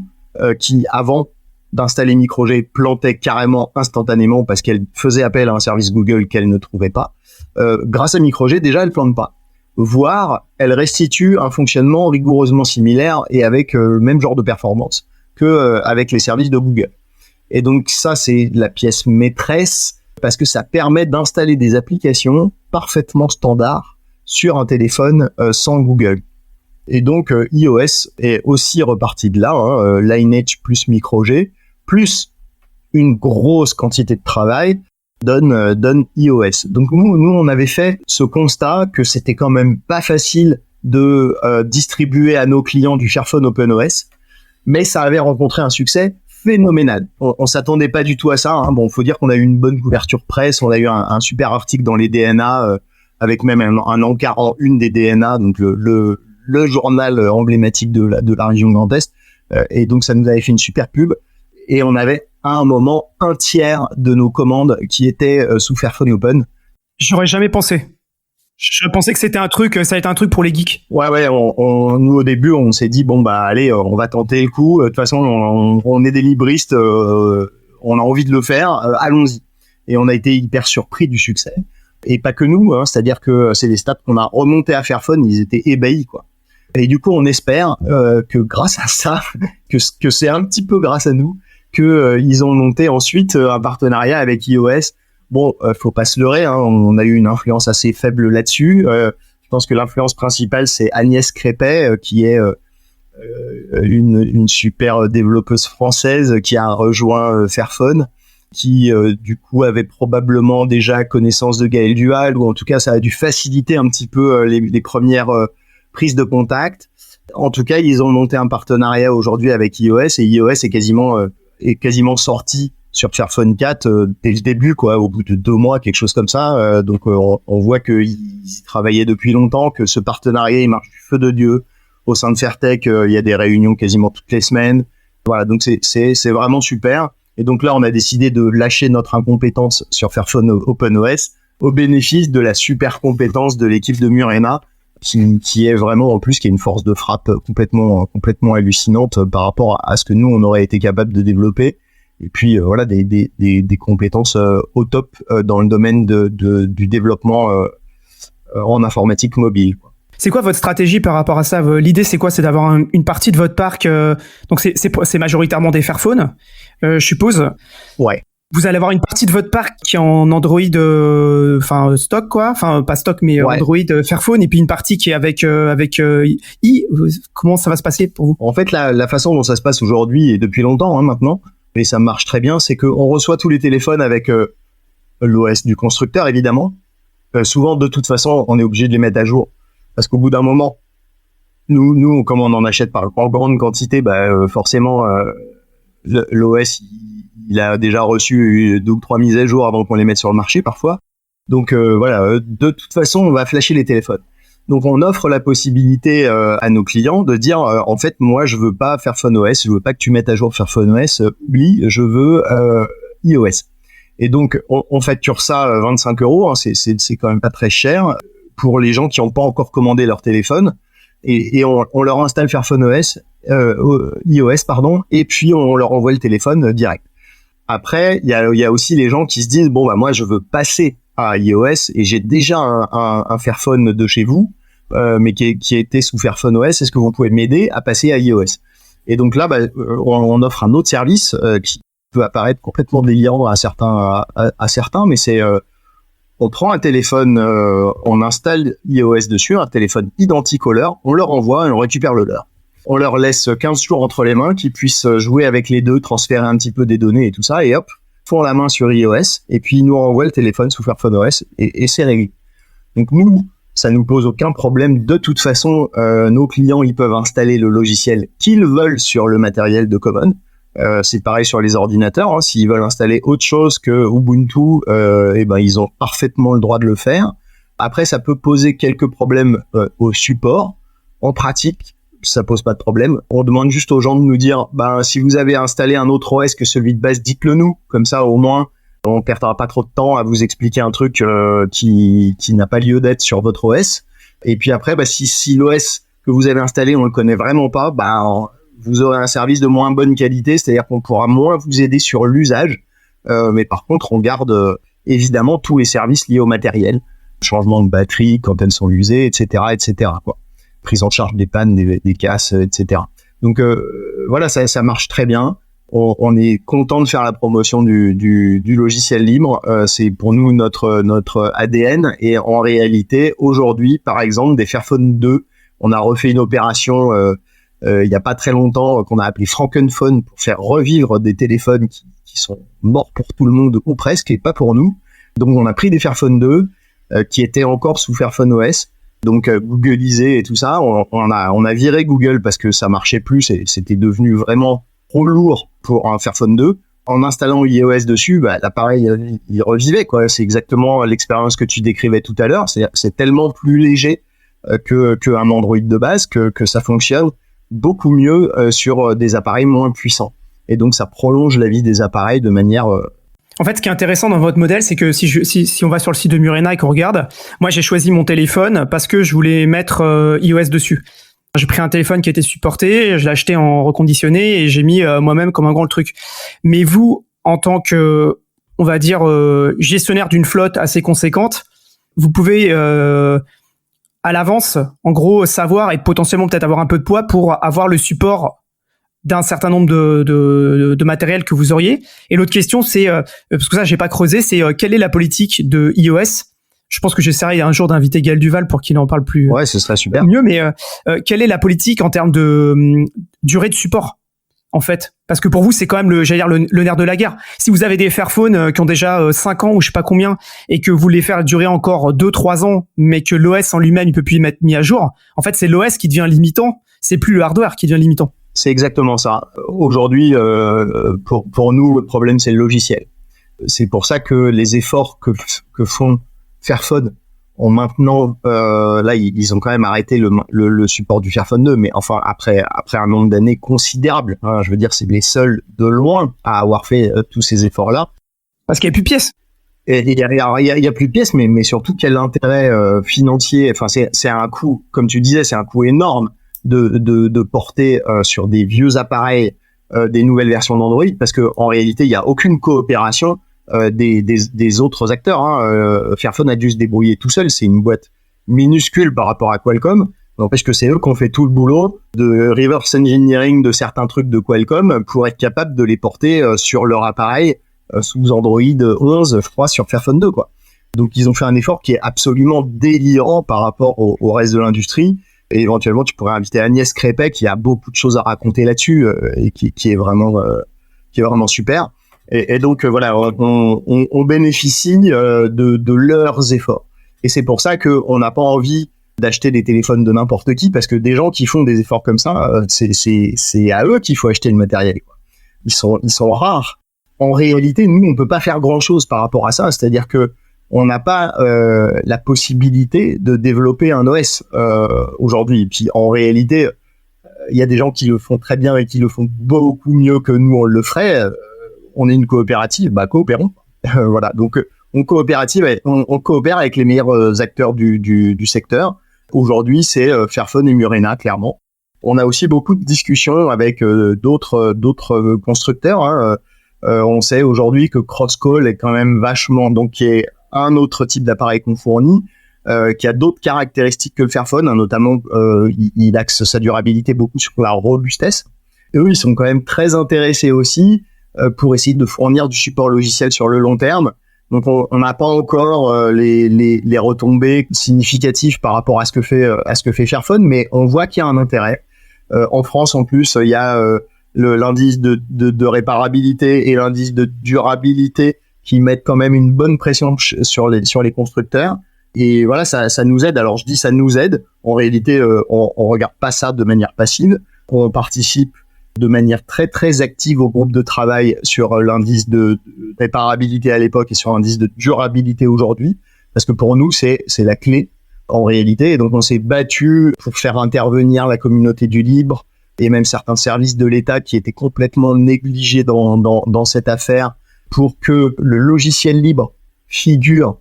qui avant d'installer MicroG plantait carrément instantanément parce qu'elle faisait appel à un service Google qu'elle ne trouvait pas. Grâce à MicroG, déjà, elle plante pas. Voire, elle restitue un fonctionnement rigoureusement similaire et avec le même genre de performance que avec les services de Google. Et donc ça, c'est la pièce maîtresse parce que ça permet d'installer des applications parfaitement standards sur un téléphone sans Google. Et donc iOS est aussi reparti de là, Lineage plus MicroG, plus une grosse quantité de travail donne iOS. Donc nous on avait fait ce constat que c'était quand même pas facile de distribuer à nos clients du Fairphone OpenOS, mais ça avait rencontré un succès phénoménal. On s'attendait pas du tout à ça. Bon, faut dire qu'on a eu une bonne couverture presse, on a eu un super article dans les DNA avec même un encart en une des DNA, donc le journal emblématique de la région Grand Est. Et donc, ça nous avait fait une super pub. Et on avait, à un moment, un tiers de nos commandes qui étaient sous Fairphone Open. J'aurais jamais pensé. Je pensais que c'était ça a été un truc pour les geeks. Ouais, nous au début on s'est dit bon bah allez, on va tenter le coup. De toute façon, on est des libristes, on a envie de le faire, allons-y. Et on a été hyper surpris du succès. Et pas que nous, hein, c'est-à-dire que c'est des stats qu'on a remontés à Fairphone, ils étaient ébahis quoi. Et du coup, on espère que grâce à ça, que c'est un petit peu grâce à nous que ils ont monté ensuite un partenariat avec iOS. Bon, faut pas se leurrer, hein, on a eu une influence assez faible là-dessus. Je pense que l'influence principale, c'est Agnès Crépet, qui est une super développeuse française qui a rejoint Fairphone, qui du coup avait probablement déjà connaissance de Gaël Duhal, ou en tout cas ça a dû faciliter un petit peu les premières prises de contact. En tout cas, ils ont monté un partenariat aujourd'hui avec iOS, et iOS est quasiment sorti sur Fairphone 4 dès le début, quoi, au bout de 2 mois, quelque chose comme ça. Donc on voit qu'ils travaillaient depuis longtemps, que ce partenariat il marche du feu de Dieu. Au sein de Fairtech, il y a des réunions quasiment toutes les semaines. Voilà, donc c'est vraiment super. Et donc là, on a décidé de lâcher notre incompétence sur Fairphone OpenOS au bénéfice de la super compétence de l'équipe de Murena, qui est vraiment en plus qui est une force de frappe complètement hallucinante par rapport à ce que nous on aurait été capable de développer. Et puis voilà des compétences au top dans le domaine du développement en informatique mobile. C'est quoi votre stratégie par rapport à ça? L'idée c'est quoi? C'est d'avoir une partie de votre parc, donc c'est majoritairement des Fairphone, je suppose. Ouais. Vous allez avoir une partie de votre parc qui est en Android, stock quoi, enfin pas stock mais ouais. Android Fairphone, et puis une partie qui est avec comment ça va se passer pour vous? En fait, la façon dont ça se passe aujourd'hui et depuis longtemps maintenant, et ça marche très bien, c'est qu'on reçoit tous les téléphones avec l'OS du constructeur, évidemment. Souvent, de toute façon, on est obligé de les mettre à jour. Parce qu'au bout d'un moment, nous comme on en achète en grande quantité, forcément, l'OS, il a déjà reçu 2 ou 3 mises à jour avant qu'on les mette sur le marché, parfois. Donc voilà, de toute façon, on va flasher les téléphones. Donc on offre la possibilité à nos clients de dire en fait moi je veux pas Fairphone OS, je veux pas que tu mettes à jour Fairphone OS, oublie, je veux iOS. Et donc on facture ça 25 €, hein, c'est quand même pas très cher pour les gens qui n'ont pas encore commandé leur téléphone, et on leur installe Fairphone OS, iOS pardon, et puis on leur envoie le téléphone direct. Après il y a aussi les gens qui se disent bon bah moi je veux passer à iOS et j'ai déjà un Fairphone de chez vous, mais qui était sous Fairphone OS, est-ce que vous pouvez m'aider à passer à iOS? Et donc là, on offre un autre service qui peut apparaître complètement délirant à certains, mais c'est on prend un téléphone, on installe iOS dessus, un téléphone identique au leur, on leur envoie et on récupère le leur. On leur laisse 15 jours entre les mains, qu'ils puissent jouer avec les deux, transférer un petit peu des données et tout ça, et hop, font la main sur iOS, et puis ils nous renvoient le téléphone sous Fairphone OS, et c'est réglé. Donc nous, ça nous pose aucun problème. De toute façon, nos clients, ils peuvent installer le logiciel qu'ils veulent sur le matériel de Common. C'est pareil sur les ordinateurs. Hein. S'ils veulent installer autre chose que Ubuntu, ils ont parfaitement le droit de le faire. Après, ça peut poser quelques problèmes au support. En pratique, ça pose pas de problème. On demande juste aux gens de nous dire, si vous avez installé un autre OS que celui de base, dites-le nous. Comme ça, au moins, on perdra pas trop de temps à vous expliquer un truc qui n'a pas lieu d'être sur votre OS. Et puis après, si l'OS que vous avez installé, on le connaît vraiment pas, vous aurez un service de moins bonne qualité, c'est-à-dire qu'on pourra moins vous aider sur l'usage. Mais par contre, on garde évidemment tous les services liés au matériel. Changement de batterie quand elles sont usées, etc., etc., quoi. Prise en charge des pannes, des casses, etc. Donc voilà, ça marche très bien. On est content de faire la promotion du logiciel libre. C'est pour nous notre ADN. Et en réalité, aujourd'hui, par exemple, des Fairphone 2, on a refait une opération il y a pas très longtemps qu'on a appelé Frankenphone pour faire revivre des téléphones qui sont morts pour tout le monde ou presque, et pas pour nous. Donc on a pris des Fairphone 2 qui étaient encore sous Fairphone OS. Donc Googleisé et tout ça, on a viré Google parce que ça marchait plus, c'était devenu vraiment trop lourd pour un Fairphone 2. En installant iOS dessus, l'appareil il revivait quoi. C'est exactement l'expérience que tu décrivais tout à l'heure. C'est tellement plus léger que un Android de base que ça fonctionne beaucoup mieux sur des appareils moins puissants. Et donc ça prolonge la vie des appareils de manière En fait, ce qui est intéressant dans votre modèle, c'est que si on va sur le site de Murena et qu'on regarde, moi j'ai choisi mon téléphone parce que je voulais mettre iOS dessus. J'ai pris un téléphone qui était supporté, je l'ai acheté en reconditionné et j'ai mis moi-même comme un grand le truc. Mais vous, en tant que, on va dire, gestionnaire d'une flotte assez conséquente, vous pouvez à l'avance, en gros, savoir et potentiellement peut-être avoir un peu de poids pour avoir le support d'un certain nombre de matériel que vous auriez. Et l'autre question, c'est, parce que ça, j'ai pas creusé, c'est quelle est la politique de iOS? Je pense que j'essaierai un jour d'inviter Gaël Duval pour qu'il en parle plus. Ouais, ce serait super. Mieux, mais quelle est la politique en termes de durée de support, en fait? Parce que pour vous, c'est quand même le nerf de la guerre. Si vous avez des Fairphone qui ont déjà 5 ans ou je sais pas combien, et que vous voulez faire durer encore 2-3 ans, mais que l'OS en lui-même, il peut plus être mis à jour, en fait, c'est l'OS qui devient limitant, c'est plus le hardware qui devient limitant. C'est exactement ça. Aujourd'hui, pour nous, le problème, c'est le logiciel. C'est pour ça que les efforts que font Fairphone ont maintenant, là, ils ont quand même arrêté le support du Fairphone 2, mais enfin, après un nombre d'années considérable, hein, je veux dire, c'est les seuls de loin à avoir fait tous ces efforts-là. Parce qu'il n'y a plus de pièces. Et il y a plus de pièces, mais surtout quel intérêt financier. Enfin, c'est un coût, comme tu disais, c'est un coût énorme de porter sur des vieux appareils des nouvelles versions d'Android, parce que en réalité il y a aucune coopération des autres acteurs. Fairphone a dû se débrouiller tout seul. C'est une boîte minuscule par rapport à Qualcomm. N'empêche que c'est eux qui ont fait tout le boulot de reverse engineering de certains trucs de Qualcomm pour être capable de les porter sur leur appareil sous Android 11, je crois, sur Fairphone 2 quoi. Donc ils ont fait un effort qui est absolument délirant par rapport au reste de l'industrie. Et éventuellement, tu pourrais inviter Agnès Crépet, qui a beaucoup de choses à raconter là-dessus et qui est vraiment super. Et donc voilà, on bénéficie de leurs efforts. Et c'est pour ça que on n'a pas envie d'acheter des téléphones de n'importe qui, parce que des gens qui font des efforts comme ça, c'est à eux qu'il faut acheter le matériel, quoi. Ils sont rares. En réalité, nous, on peut pas faire grand-chose par rapport à ça. C'est-à-dire que on n'a pas la possibilité de développer un OS aujourd'hui. Et puis en réalité, il y a des gens qui le font très bien et qui le font beaucoup mieux que nous on le ferait. On est une coopérative, coopérons. Voilà, donc on coopère avec les meilleurs acteurs du secteur. Aujourd'hui, c'est Fairphone et Murena, clairement. On a aussi beaucoup de discussions avec d'autres constructeurs. On sait aujourd'hui que Crosscall est quand même vachement, donc qui est un autre type d'appareil qu'on fournit, qui a d'autres caractéristiques que le Fairphone, hein, notamment il axe sa durabilité beaucoup sur la robustesse. Et eux, ils sont quand même très intéressés aussi pour essayer de fournir du support logiciel sur le long terme. Donc on n'a pas encore les retombées significatives par rapport à ce que fait Fairphone, mais on voit qu'il y a un intérêt. En France, en plus, il y a l'indice de réparabilité et l'indice de durabilité qui mettent quand même une bonne pression sur les constructeurs. Et voilà, ça nous aide. Alors je dis ça nous aide. En réalité, on regarde pas ça de manière passive. On participe de manière très très active au groupe de travail sur l'indice de réparabilité à l'époque et sur l'indice de durabilité aujourd'hui, parce que pour nous c'est la clé en réalité. Et donc on s'est battu pour faire intervenir la communauté du libre et même certains services de l'État qui étaient complètement négligés dans cette affaire, pour que le logiciel libre figure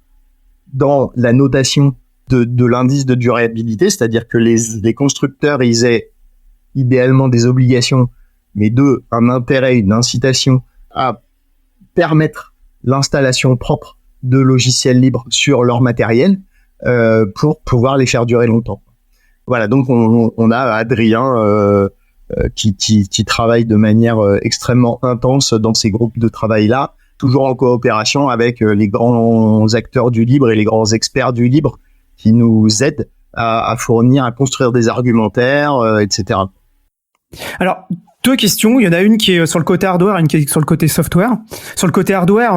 dans la notation de l'indice de durabilité, c'est-à-dire que les constructeurs, ils aient idéalement des obligations, mais un intérêt, une incitation à permettre l'installation propre de logiciels libres sur leur matériel pour pouvoir les faire durer longtemps. Voilà, donc on a Adrien qui travaille de manière extrêmement intense dans ces groupes de travail-là, toujours en coopération avec les grands acteurs du libre et les grands experts du libre qui nous aident à fournir, à construire des argumentaires, etc. Alors, Deux questions. Il y en a une qui est sur le côté hardware, une qui est sur le côté software. Sur le côté hardware,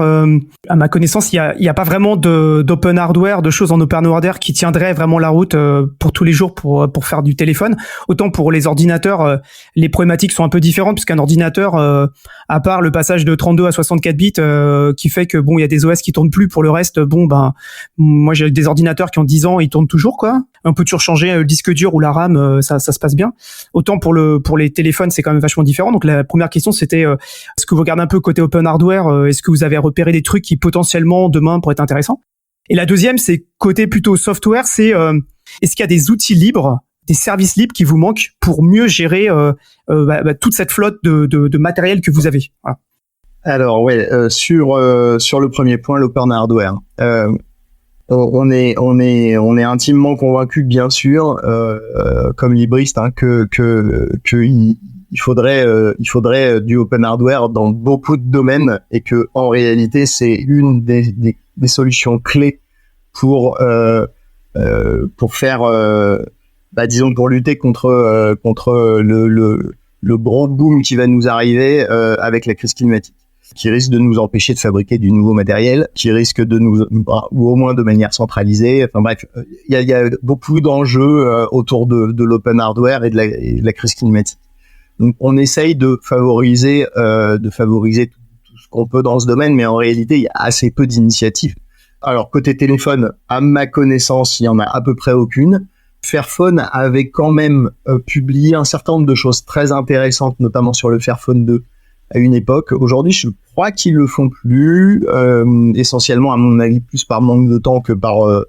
à ma connaissance, il y a pas vraiment d'open hardware, de choses en open hardware qui tiendraient vraiment la route pour tous les jours pour faire du téléphone. Autant pour les ordinateurs, les problématiques sont un peu différentes puisqu'un ordinateur, à part le passage de 32 à 64 bits, qui fait que bon, il y a des OS qui tournent plus. Pour le reste, bon ben, moi j'ai des ordinateurs qui ont 10 ans, ils tournent toujours quoi. On peut toujours changer le disque dur ou la RAM, ça se passe bien. Autant pour les téléphones, c'est quand même vachement différent. Donc la première question c'était est-ce que vous regardez un peu côté open hardware, est-ce que vous avez repéré des trucs qui potentiellement demain pourraient être intéressants? Et la deuxième c'est côté plutôt software, c'est est-ce qu'il y a des outils libres, des services libres qui vous manquent pour mieux gérer toute cette flotte de matériel que vous avez? Voilà. Alors ouais, sur le premier point, l'open hardware. On est intimement convaincu, bien sûr, comme libriste, que il faudrait du open hardware dans beaucoup de domaines et que en réalité c'est une des solutions clés pour faire disons pour lutter contre le gros boom qui va nous arriver avec la crise climatique, qui risque de nous empêcher de fabriquer du nouveau matériel, qui risque de nous, ou au moins de manière centralisée. Enfin bref, il y a beaucoup d'enjeux autour de l'open hardware et de la crise climatique. Donc on essaye de favoriser tout ce qu'on peut dans ce domaine, mais en réalité il y a assez peu d'initiatives. Alors côté téléphone, à ma connaissance, il y en a à peu près aucune. Fairphone avait quand même publié un certain nombre de choses très intéressantes, notamment sur le Fairphone 2 à une époque. Aujourd'hui, je crois qu'ils le font plus, essentiellement à mon avis plus par manque de temps que par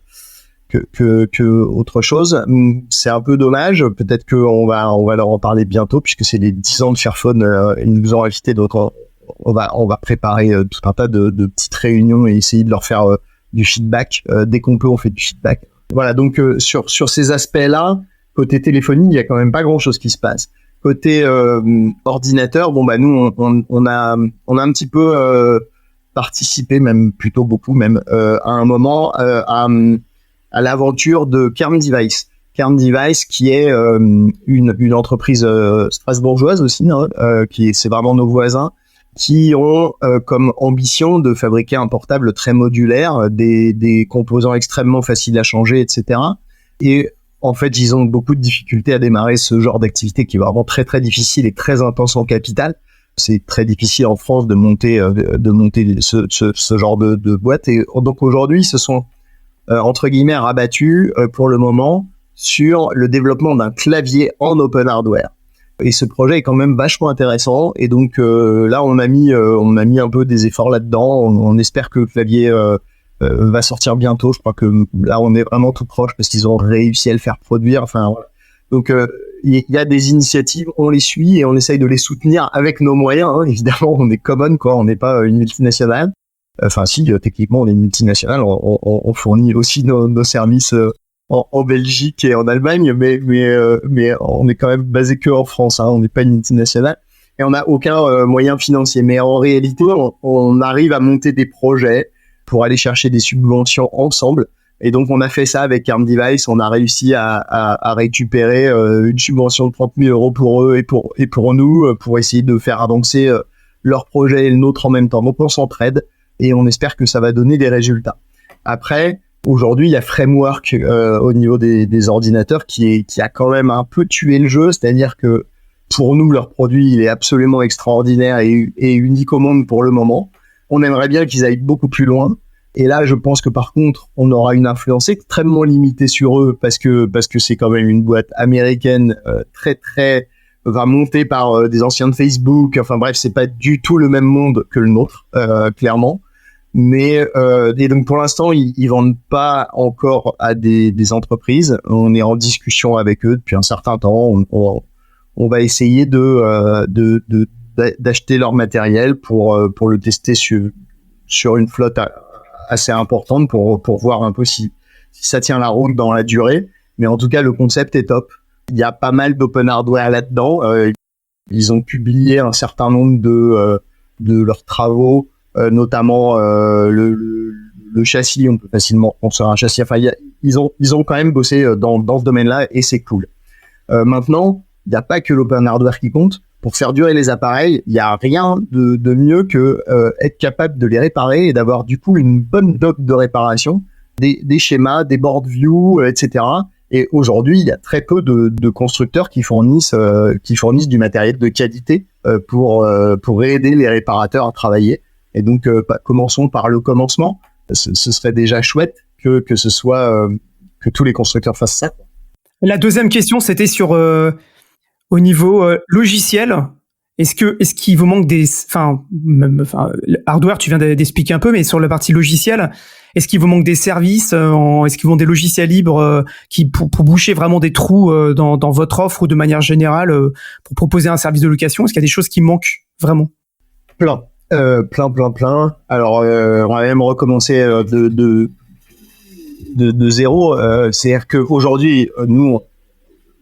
que autre chose. C'est un peu dommage. Peut-être qu'on va leur en parler bientôt puisque c'est les 10 ans de Fairphone. Ils nous ont invité, donc on va préparer tout un tas de petites réunions et essayer de leur faire du feedback. Dès qu'on peut, on fait du feedback. Voilà, donc sur ces aspects-là, côté téléphonie, il y a quand même pas grand-chose qui se passe. Côté ordinateur, bon bah nous on a un petit peu participé, même plutôt beaucoup même à un moment à l'aventure de Kern Device. Kern Device qui est une entreprise strasbourgeoise aussi, c'est vraiment nos voisins, qui ont comme ambition de fabriquer un portable très modulaire, des composants extrêmement faciles à changer, etc. Et en fait, ils ont beaucoup de difficultés à démarrer ce genre d'activité qui est vraiment très très difficile et très intense en capital. C'est très difficile en France de monter ce genre de boîte. Et donc aujourd'hui, ils se sont entre guillemets rabattus pour le moment sur le développement d'un clavier en open hardware. Et ce projet est quand même vachement intéressant. Et donc là, on a mis un peu des efforts là-dedans. On espère que le clavier va sortir bientôt. Je crois que là, on est vraiment tout proche parce qu'ils ont réussi à le faire produire. Enfin, voilà. Donc il y a des initiatives, on les suit et on essaye de les soutenir avec nos moyens. Hein. Évidemment, on est common, quoi. On n'est pas une multinationale. Enfin, si techniquement, on est une multinationale. On fournit aussi nos services en Belgique et en Allemagne, mais on est quand même basé que en France. Hein. On n'est pas une multinationale et on n'a aucun moyen financier. Mais en réalité, on arrive à monter des projets pour aller chercher des subventions ensemble. Et donc, on a fait ça avec Kern Device. On a réussi à récupérer une subvention de 30 000 € pour eux et pour nous, pour essayer de faire avancer leur projet et le nôtre en même temps. Donc, on s'entraide et on espère que ça va donner des résultats. Après, aujourd'hui, il y a Framework au niveau des ordinateurs qui a quand même un peu tué le jeu. C'est-à-dire que pour nous, leur produit, il est absolument extraordinaire et unique au monde pour le moment. On aimerait bien qu'ils aillent beaucoup plus loin. Et là, je pense que par contre, on aura une influence extrêmement limitée sur eux parce que c'est quand même une boîte américaine très très montée par des anciens de Facebook. Enfin bref, c'est pas du tout le même monde que le nôtre, clairement. Mais et donc pour l'instant, ils vendent pas encore à des entreprises. On est en discussion avec eux depuis un certain temps. On va essayer d'acheter leur matériel pour le tester sur une flotte assez importante pour voir un peu si ça tient la route dans la durée. Mais en tout cas, le concept est top. Il y a pas mal d'open hardware là-dedans. Ils ont publié un certain nombre de leurs travaux, notamment le châssis. On peut facilement construire un châssis. Enfin, ils ont quand même bossé dans ce domaine-là et c'est cool. Maintenant, il n'y a pas que l'open hardware qui compte. pour faire durer les appareils, il y a rien de mieux que être capable de les réparer et d'avoir du coup une bonne doc de réparation, des schémas, des board view, etc. Et aujourd'hui, il y a très peu de constructeurs qui fournissent du matériel de qualité pour aider les réparateurs à travailler. Et donc, commençons par le commencement. Ce serait déjà chouette que ce soit que tous les constructeurs fassent ça. La deuxième question, c'était sur au niveau logiciel. Est-ce qu'il vous manque hardware, tu viens d'expliquer un peu, mais sur la partie logicielle, est-ce qu'il vous manque des services, est-ce qu'ils vont des logiciels libres pour boucher vraiment des trous dans votre offre ou de manière générale pour proposer un service de location? Est-ce qu'il y a des choses qui manquent vraiment? Plein. Alors, on va même recommencer de zéro. C'est-à-dire qu'aujourd'hui, nous,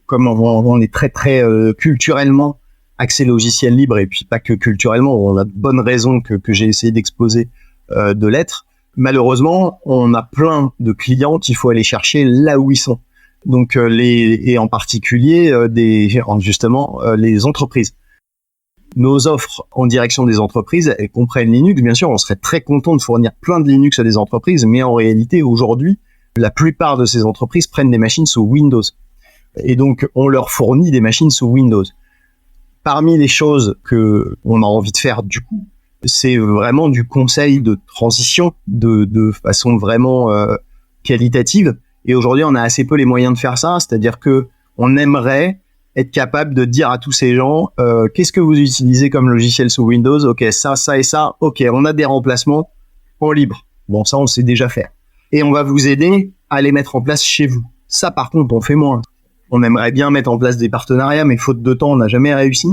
comme on est très très culturellement accès logiciel libre, et puis pas que culturellement, on a de bonnes raisons que j'ai essayé d'exposer de l'être. Malheureusement, on a plein de clients qu'il faut aller chercher là où ils sont. Donc et en particulier les entreprises. Nos offres en direction des entreprises, elles comprennent Linux. Bien sûr, on serait très content de fournir plein de Linux à des entreprises, mais en réalité, aujourd'hui, la plupart de ces entreprises prennent des machines sous Windows. Et donc, on leur fournit des machines sous Windows. Parmi les choses que on a envie de faire, du coup, c'est vraiment du conseil de transition de façon vraiment qualitative. Et aujourd'hui, on a assez peu les moyens de faire ça. C'est-à-dire que on aimerait être capable de dire à tous ces gens qu'est-ce que vous utilisez comme logiciel sous Windows? Ok, ça et ça. Ok, on a des remplacements en libre. Bon, ça, on sait déjà faire. Et on va vous aider à les mettre en place chez vous. Ça, par contre, on fait moins. On aimerait bien mettre en place des partenariats, mais faute de temps, on n'a jamais réussi.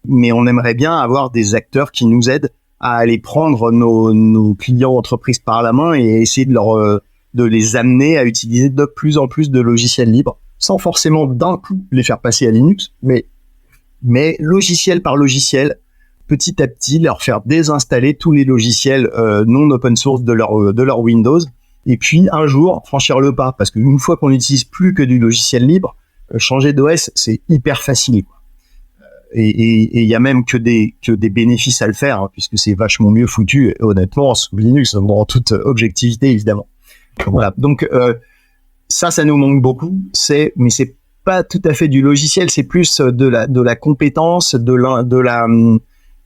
Mais on aimerait bien avoir des acteurs qui nous aident à aller prendre nos clients entreprises par la main et essayer de les amener à utiliser de plus en plus de logiciels libres, sans forcément d'un coup les faire passer à Linux, mais logiciel par logiciel, petit à petit, leur faire désinstaller tous les logiciels non open source de leur Windows, et puis un jour franchir le pas, parce qu'une fois qu'on n'utilise plus que du logiciel libre, changer d'OS, c'est hyper facile. Et il y a même que des bénéfices à le faire, hein, puisque c'est vachement mieux foutu, honnêtement, sous Linux, en toute objectivité, évidemment. Voilà. Donc, ça nous manque beaucoup. Mais c'est pas tout à fait du logiciel, c'est plus de la compétence,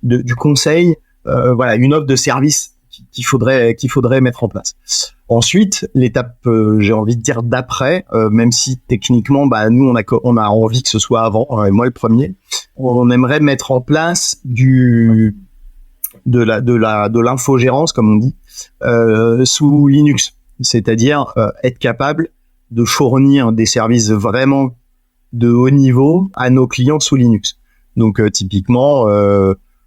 du conseil, voilà, une offre de service qu'il faudrait mettre en place. Ensuite, l'étape, j'ai envie de dire d'après, même si techniquement, nous on a envie que ce soit avant, et moi le premier, on aimerait mettre en place de l'infogérance, comme on dit, sous Linux, c'est-à-dire être capable de fournir des services vraiment de haut niveau à nos clients sous Linux. Donc typiquement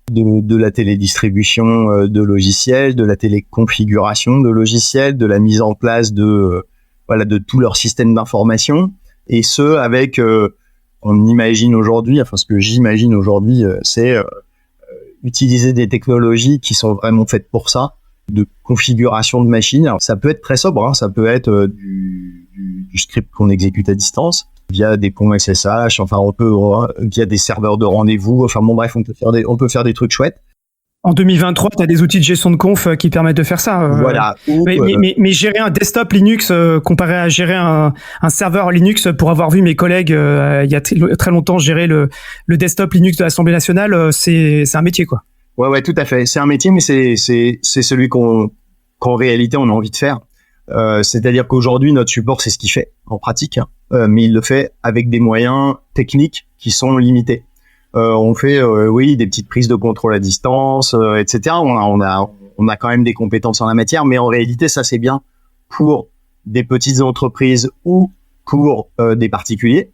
de la télédistribution de logiciels, de la téléconfiguration de logiciels, de la mise en place de tout leur système d'information, et ce avec on imagine aujourd'hui, enfin ce que j'imagine aujourd'hui, c'est utiliser des technologies qui sont vraiment faites pour ça, de configuration de machines. Alors, ça peut être très sobre, hein, ça peut être du script qu'on exécute à distance via des ponts SSH, enfin on peut via des serveurs de rendez-vous, enfin bon bref, on peut faire des trucs chouettes. En 2023, tu as des outils de gestion de conf qui permettent de faire ça. Voilà. Mais gérer un desktop Linux comparé à gérer un serveur Linux, pour avoir vu mes collègues il y a très longtemps gérer le desktop Linux de l'Assemblée nationale, c'est un métier, quoi. Ouais, tout à fait. C'est un métier, mais c'est celui qu'en réalité on a envie de faire. C'est-à-dire qu'aujourd'hui notre support c'est ce qu'il fait en pratique, hein, mais il le fait avec des moyens techniques qui sont limités. On fait oui des petites prises de contrôle à distance, etc. On a quand même des compétences en la matière, mais en réalité ça c'est bien pour des petites entreprises ou pour des particuliers.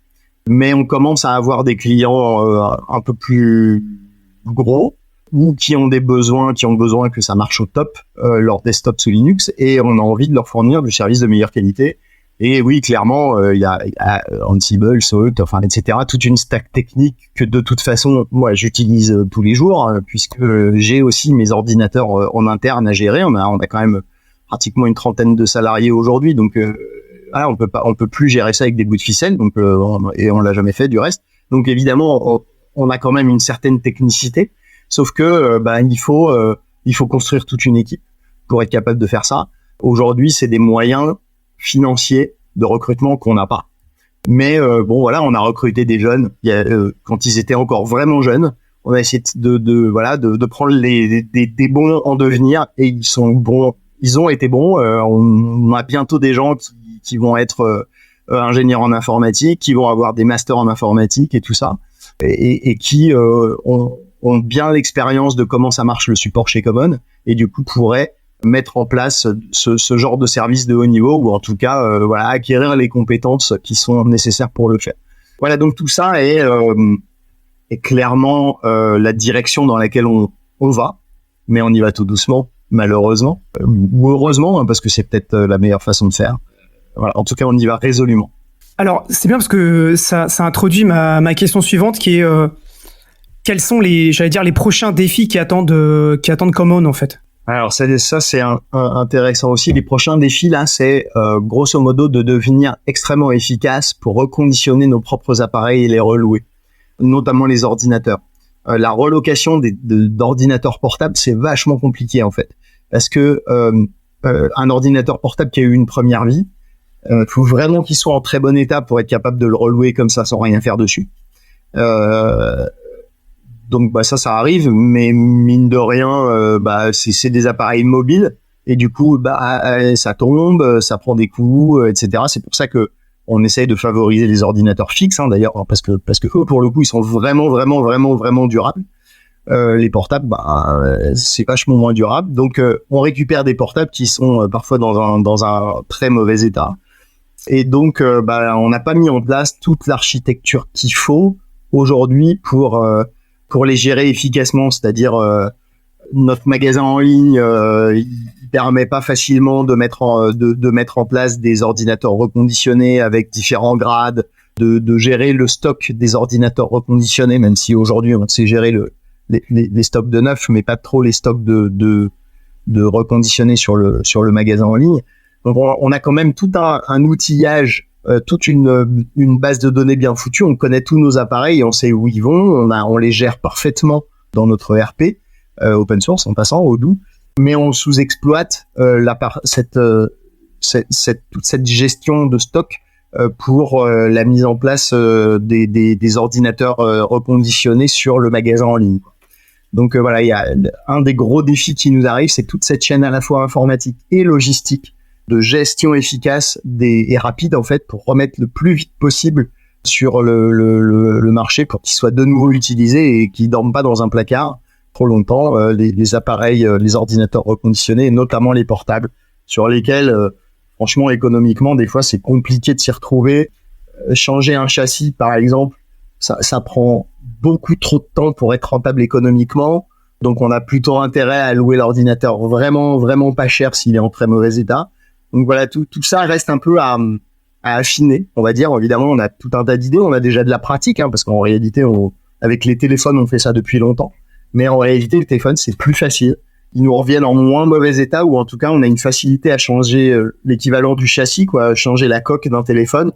Mais on commence à avoir des clients un peu plus gros, ou qui ont besoin que ça marche au top, leur desktop sous Linux, et on a envie de leur fournir du service de meilleure qualité. Et oui, clairement, il y a Ansible, Salt, enfin, etc., toute une stack technique que de toute façon, moi, j'utilise tous les jours, puisque j'ai aussi mes ordinateurs en interne à gérer. On a quand même pratiquement une trentaine de salariés aujourd'hui, donc voilà, on peut plus gérer ça avec des bouts de ficelle, donc et on l'a jamais fait du reste. Donc évidemment, on a quand même une certaine technicité. Sauf que il faut construire toute une équipe pour être capable de faire ça. Aujourd'hui, c'est des moyens financiers de recrutement qu'on n'a pas. Mais on a recruté des jeunes quand ils étaient encore vraiment jeunes. On a essayé de prendre des bons en devenir, et ils sont bons. Ils ont été bons. On a bientôt des gens qui vont être ingénieurs en informatique, qui vont avoir des masters en informatique et tout ça, et qui ont bien l'expérience de comment ça marche le support chez Common, et du coup pourraient mettre en place ce genre de service de haut niveau, ou en tout cas acquérir les compétences qui sont nécessaires pour le faire. Voilà, donc tout ça est clairement la direction dans laquelle on va, mais on y va tout doucement, malheureusement, ou heureusement, parce que c'est peut-être la meilleure façon de faire. Voilà, en tout cas, on y va résolument. Alors, c'est bien parce que ça introduit ma question suivante, qui est quels sont les prochains défis qui attendent Common, en fait? Alors ça c'est intéressant aussi. Les prochains défis là, c'est grosso modo de devenir extrêmement efficace pour reconditionner nos propres appareils et les relouer, notamment les ordinateurs. La relocation d'ordinateurs portables, c'est vachement compliqué en fait, parce que un ordinateur portable qui a eu une première vie, faut vraiment qu'il soit en très bon état pour être capable de le relouer comme ça sans rien faire dessus. Donc ça arrive, mais mine de rien, c'est des appareils mobiles, et du coup ça tombe, ça prend des coups, etc. C'est pour ça que on essaye de favoriser les ordinateurs fixes, d'ailleurs, parce que eux, pour le coup, ils sont vraiment durables. Les portables, c'est vachement moins durable. Donc on récupère des portables qui sont parfois dans un très mauvais état, et donc on n'a pas mis en place toute l'architecture qu'il faut aujourd'hui pour les gérer efficacement, c'est-à-dire notre magasin en ligne, il permet pas facilement de mettre en place des ordinateurs reconditionnés avec différents grades, de gérer le stock des ordinateurs reconditionnés, même si aujourd'hui on sait gérer les stocks de neuf, mais pas trop les stocks de reconditionnés sur le magasin en ligne. Donc on a quand même tout un outillage, toute une base de données bien foutue. On connaît tous nos appareils et on sait où ils vont. On les gère parfaitement dans notre ERP open source, en passant Odoo, mais on sous-exploite toute cette gestion de stock pour la mise en place des ordinateurs reconditionnés sur le magasin en ligne. Donc il y a un des gros défis qui nous arrive, c'est toute cette chaîne à la fois informatique et logistique de gestion efficace et rapide en fait, pour remettre le plus vite possible sur le marché, pour qu'ils soient de nouveau utilisés et qu'ils dorment pas dans un placard trop longtemps, les appareils, les ordinateurs reconditionnés, et notamment les portables, sur lesquels franchement économiquement des fois c'est compliqué de s'y retrouver. Changer un châssis par exemple, ça prend beaucoup trop de temps pour être rentable économiquement, donc on a plutôt intérêt à louer l'ordinateur vraiment pas cher s'il est en très mauvais état. Donc voilà, tout ça reste un peu à affiner, on va dire. Évidemment, on a tout un tas d'idées, on a déjà de la pratique, parce qu'en réalité, avec les téléphones, on fait ça depuis longtemps. Mais en réalité, le téléphone, c'est plus facile. Ils nous reviennent en moins mauvais état, ou en tout cas, on a une facilité à changer l'équivalent du châssis, changer la coque d'un téléphone.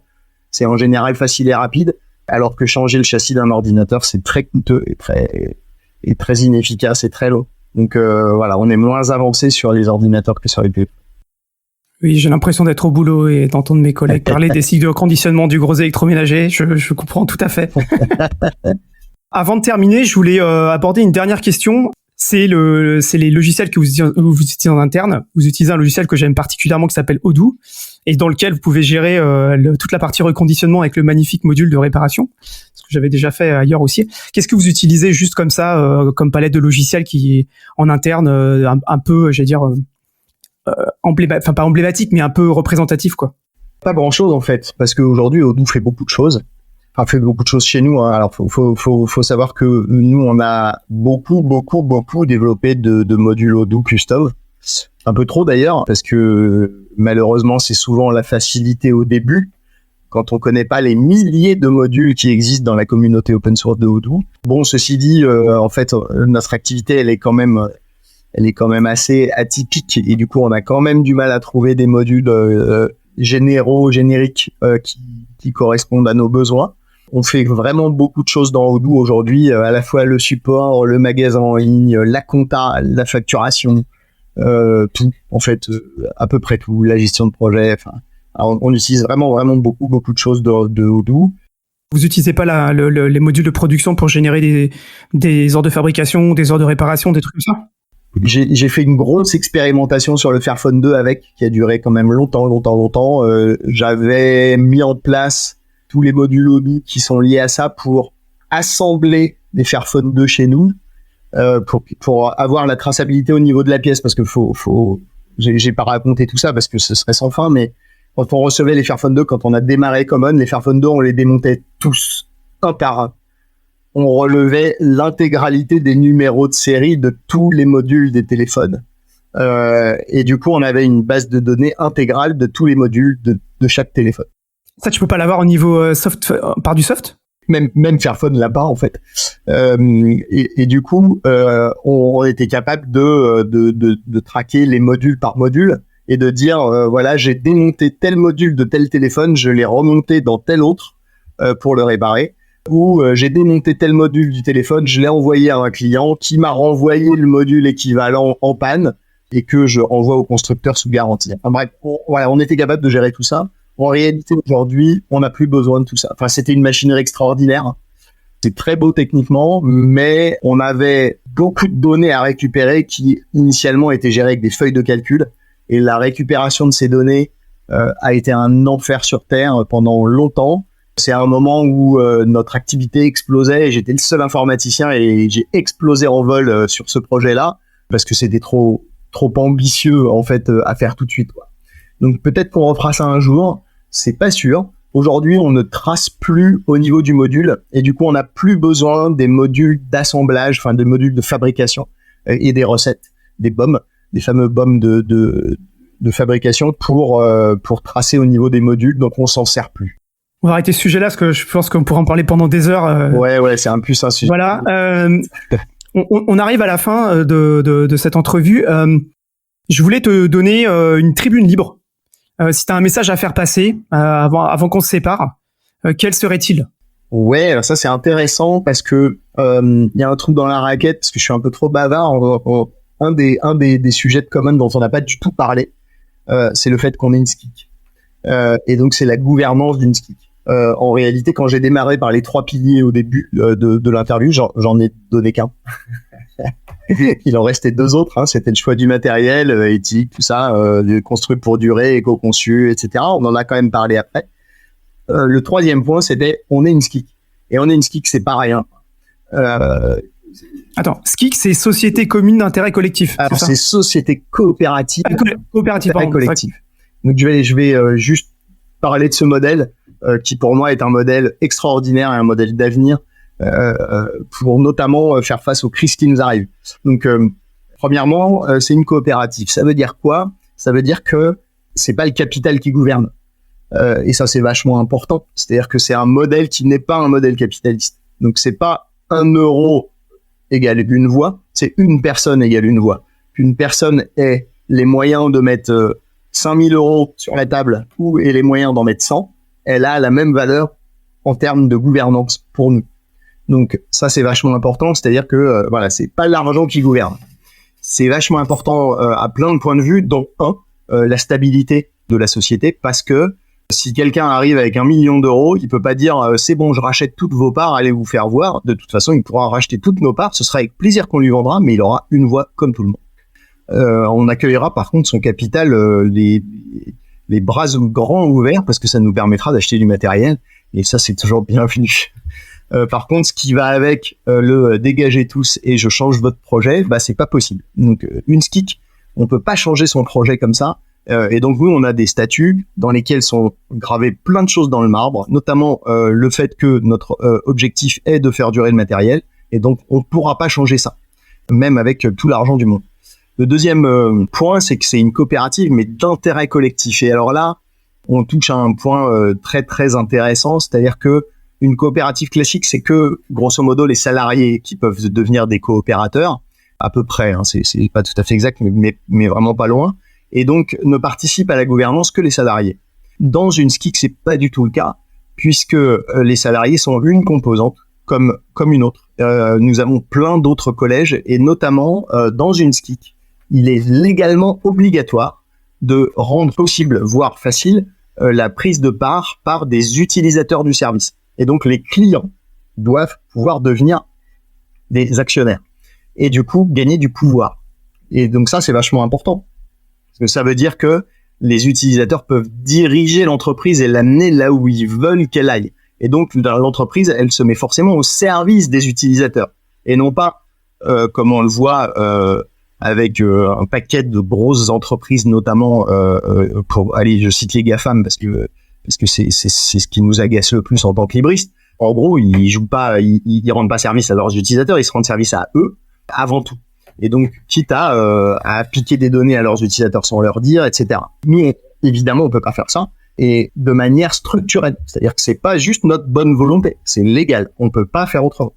C'est en général facile et rapide, alors que changer le châssis d'un ordinateur, c'est très coûteux et très inefficace et très long. Donc on est moins avancé sur les ordinateurs que sur les téléphones. Oui, j'ai l'impression d'être au boulot et d'entendre mes collègues parler des cycles de reconditionnement du gros électroménager. Je comprends tout à fait. Avant de terminer, je voulais aborder une dernière question. C'est les logiciels que vous utilisez en interne. Vous utilisez un logiciel que j'aime particulièrement qui s'appelle Odoo, et dans lequel vous pouvez gérer toute la partie reconditionnement avec le magnifique module de réparation, ce que j'avais déjà fait ailleurs aussi. Qu'est-ce que vous utilisez juste comme ça, comme palette de logiciels qui est en interne, un peu, j'allais dire, pas emblématique, mais un peu représentatif, quoi? Pas grand-chose en fait, parce qu'aujourd'hui Odoo fait beaucoup de choses. Enfin, fait beaucoup de choses chez nous. Alors, faut savoir que nous, on a beaucoup développé de modules Odoo custom. Un peu trop d'ailleurs, parce que malheureusement, c'est souvent la facilité au début, quand on connaît pas les milliers de modules qui existent dans la communauté open source de Odoo. Bon, ceci dit, en fait, notre activité, elle est quand même assez atypique, et du coup, on a quand même du mal à trouver des modules génériques qui correspondent à nos besoins. On fait vraiment beaucoup de choses dans Odoo aujourd'hui, à la fois le support, le magasin en ligne, la compta, la facturation, tout, en fait, à peu près tout, la gestion de projet. Enfin, on utilise vraiment beaucoup de choses de Odoo. Vous utilisez pas les modules de production pour générer des ordres de fabrication, des ordres de réparation, des trucs comme ça? J'ai fait une grosse expérimentation sur le Fairphone 2 qui a duré quand même longtemps. J'avais mis en place tous les modules Odoo qui sont liés à ça pour assembler des Fairphone 2 chez nous, pour avoir la traçabilité au niveau de la pièce, parce que j'ai pas raconté tout ça parce que ce serait sans fin, mais quand on recevait les Fairphone 2, quand on a démarré Common, les Fairphone 2, on les démontait tous, un par un. On relevait l'intégralité des numéros de série de tous les modules des téléphones. Et du coup, on avait une base de données intégrale de tous les modules de chaque téléphone. Ça, tu peux pas l'avoir au niveau soft, par du soft? Même Fairphone l'a pas, en fait. Et du coup, on était capable de traquer les modules par module et de dire, voilà, j'ai démonté tel module de tel téléphone, je l'ai remonté dans tel autre pour le réparer. Ou j'ai démonté tel module du téléphone, je l'ai envoyé à un client qui m'a renvoyé le module équivalent en panne et que je renvoie au constructeur sous garantie. Enfin bref, on était capable de gérer tout ça. En réalité, aujourd'hui, on n'a plus besoin de tout ça. Enfin, c'était une machinerie extraordinaire. C'est très beau techniquement, mais on avait beaucoup de données à récupérer qui initialement étaient gérées avec des feuilles de calcul. Et la récupération de ces données a été un enfer sur Terre pendant longtemps. C'est un moment où notre activité explosait et j'étais le seul informaticien et j'ai explosé en vol sur ce projet-là parce que c'était trop ambitieux en fait à faire tout de suite, quoi. Donc peut-être qu'on refera ça un jour, c'est pas sûr. Aujourd'hui, on ne trace plus au niveau du module et du coup, on n'a plus besoin des modules d'assemblage, enfin des modules de fabrication et des recettes, des BOM, des fameux BOM de fabrication pour tracer au niveau des modules. Donc on s'en sert plus. On va arrêter ce sujet-là parce que je pense qu'on pourra en parler pendant des heures. Ouais, c'est un plus un sujet. Voilà. On arrive à la fin de cette entrevue. Je voulais te donner une tribune libre. Si tu as un message à faire passer avant qu'on se sépare, quel serait-il? Ouais, alors ça c'est intéressant parce que y a un trou dans la raquette parce que je suis un peu trop bavard. Un des sujets de Common dont on n'a pas du tout parlé, c'est le fait qu'on ait une SKIC. Et donc c'est la gouvernance d'une SKIC. En réalité, quand j'ai démarré par les 3 piliers au début de l'interview, j'en ai donné qu'un. Il en restait 2 autres, hein. C'était le choix du matériel, éthique, tout ça, construit pour durer, éco-conçu, etc. On en a quand même parlé après. Le 3e point, c'était on est une SKIC. Et on est une SKIC, c'est pas rien. Attends, SKIC, c'est Société Commune d'Intérêt Collectif. Alors c'est Société Coopérative. Coopérative, pardon. Collectif. Donc je vais juste parler de ce modèle qui pour moi est un modèle extraordinaire et un modèle d'avenir pour notamment faire face aux crises qui nous arrivent. Donc premièrement, c'est une coopérative. Ça veut dire quoi? Ça veut dire que c'est pas le capital qui gouverne. Et ça c'est vachement important. C'est-à-dire que c'est un modèle qui n'est pas un modèle capitaliste. Donc c'est pas 1 euro égale une voix, c'est une personne égale une voix. Qu'une personne ait les moyens de mettre 5000 euros sur la table et les moyens d'en mettre 100, elle a la même valeur en termes de gouvernance pour nous. Donc ça c'est vachement important, c'est-à-dire que voilà, c'est pas l'argent qui gouverne. C'est vachement important à plein de points de vue, dont la stabilité de la société, parce que si quelqu'un arrive avec 1 million d'euros, il peut pas dire c'est bon, je rachète toutes vos parts, allez vous faire voir. De toute façon, il pourra racheter toutes nos parts, ce sera avec plaisir qu'on lui vendra, mais il aura une voix comme tout le monde. On accueillera par contre son capital les bras grands ouverts parce que ça nous permettra d'acheter du matériel et ça c'est toujours bienvenu. Par contre, ce qui va avec le dégagez tous et je change votre projet, bah c'est pas possible. Donc une SKIC, on peut pas changer son projet comme ça. Et donc nous, on a des statuts dans lesquels sont gravées plein de choses dans le marbre, notamment le fait que notre objectif est de faire durer le matériel, et donc on pourra pas changer ça, même avec tout l'argent du monde. Le deuxième point, c'est que c'est une coopérative, mais d'intérêt collectif. Et alors là, on touche à un point très très intéressant, c'est-à-dire que une coopérative classique, c'est que grosso modo les salariés qui peuvent devenir des coopérateurs, à peu près, hein, c'est pas tout à fait exact, mais vraiment pas loin. Et donc ne participent à la gouvernance que les salariés. Dans une SKIC, c'est pas du tout le cas. puisque les salariés sont une composante comme une autre. Nous avons plein d'autres collèges, et notamment dans une SCIC, il est légalement obligatoire de rendre possible, voire facile, la prise de part par des utilisateurs du service. Et donc les clients doivent pouvoir devenir des actionnaires et du coup gagner du pouvoir. Et donc ça, c'est vachement important, parce que ça veut dire que les utilisateurs peuvent diriger l'entreprise et l'amener là où ils veulent qu'elle aille. Et donc l'entreprise, elle se met forcément au service des utilisateurs, et non pas comme on le voit avec un paquet de grosses entreprises, notamment pour aller, je cite les GAFAM parce que c'est ce qui nous agace le plus en tant que libristes. En gros, ils jouent pas, ils rendent pas service à leurs utilisateurs, ils se rendent service à eux avant tout. Et donc, quitte à piquer des données à leurs utilisateurs sans leur dire, etc. Nous, évidemment, on peut pas faire ça, et de manière structurelle. C'est-à-dire que c'est pas juste notre bonne volonté, c'est légal. On peut pas faire autrement.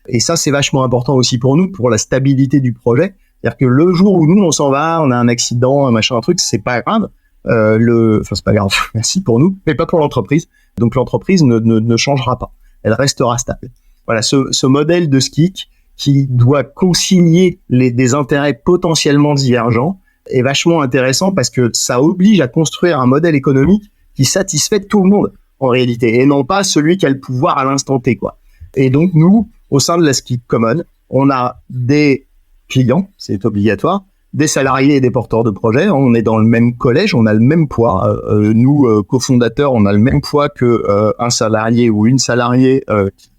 Et ça, c'est vachement important aussi pour nous, pour la stabilité du projet. C'est-à-dire que le jour où nous, on s'en va, on a un accident, un machin, un truc, c'est pas grave. C'est pas grave, merci pour nous, mais pas pour l'entreprise. Donc l'entreprise ne changera pas. Elle restera stable. Voilà, ce modèle de SCIC qui doit concilier des intérêts potentiellement divergents est vachement intéressant, parce que ça oblige à construire un modèle économique qui satisfait tout le monde, en réalité, et non pas celui qui a le pouvoir à l'instant T, quoi. Et donc, nous, au sein de la SCIC Common, on a des clients, c'est obligatoire, des salariés et des porteurs de projets. On est dans le même collège, on a le même poids. Nous, cofondateurs, on a le même poids que un salarié ou une salariée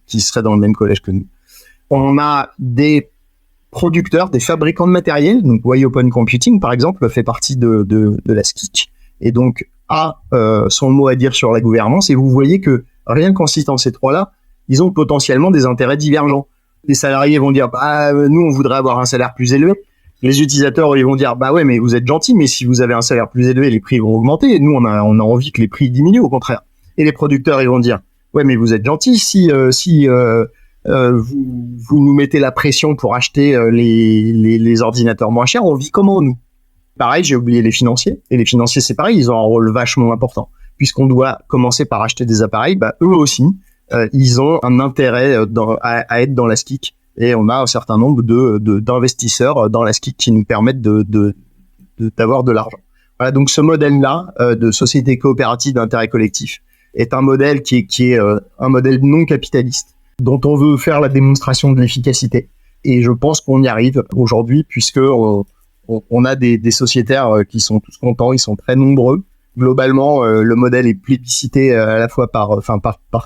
qui serait dans le même collège que nous. On a des producteurs, des fabricants de matériel. Donc, Way Open Computing, par exemple, fait partie de la SCIC, et donc a son mot à dire sur la gouvernance. Et vous voyez que rien qu'en citant ces trois-là, ils ont potentiellement des intérêts divergents. Les salariés vont dire, nous, on voudrait avoir un salaire plus élevé. Les utilisateurs, ils vont dire, ouais, mais vous êtes gentil, mais si vous avez un salaire plus élevé, les prix vont augmenter. Et nous, on a envie que les prix diminuent, au contraire. Et les producteurs, ils vont dire, ouais, mais vous êtes gentil, si vous nous mettez la pression pour acheter les ordinateurs moins chers, on vit comment, nous? Pareil, j'ai oublié les financiers. Et les financiers, c'est pareil, ils ont un rôle vachement important. Puisqu'on doit commencer par acheter des appareils, eux aussi, ils ont un intérêt à être dans la SCIC. Et on a un certain nombre d'investisseurs dans la SCIC qui nous permettent d'avoir de l'argent. Voilà, donc ce modèle-là de société coopérative d'intérêt collectif est un modèle qui est un modèle non capitaliste, dont on veut faire la démonstration de l'efficacité. Et je pense qu'on y arrive aujourd'hui, puisque on a des sociétaires qui sont tous contents, ils sont très nombreux. Globalement, le modèle est plébiscité à la fois par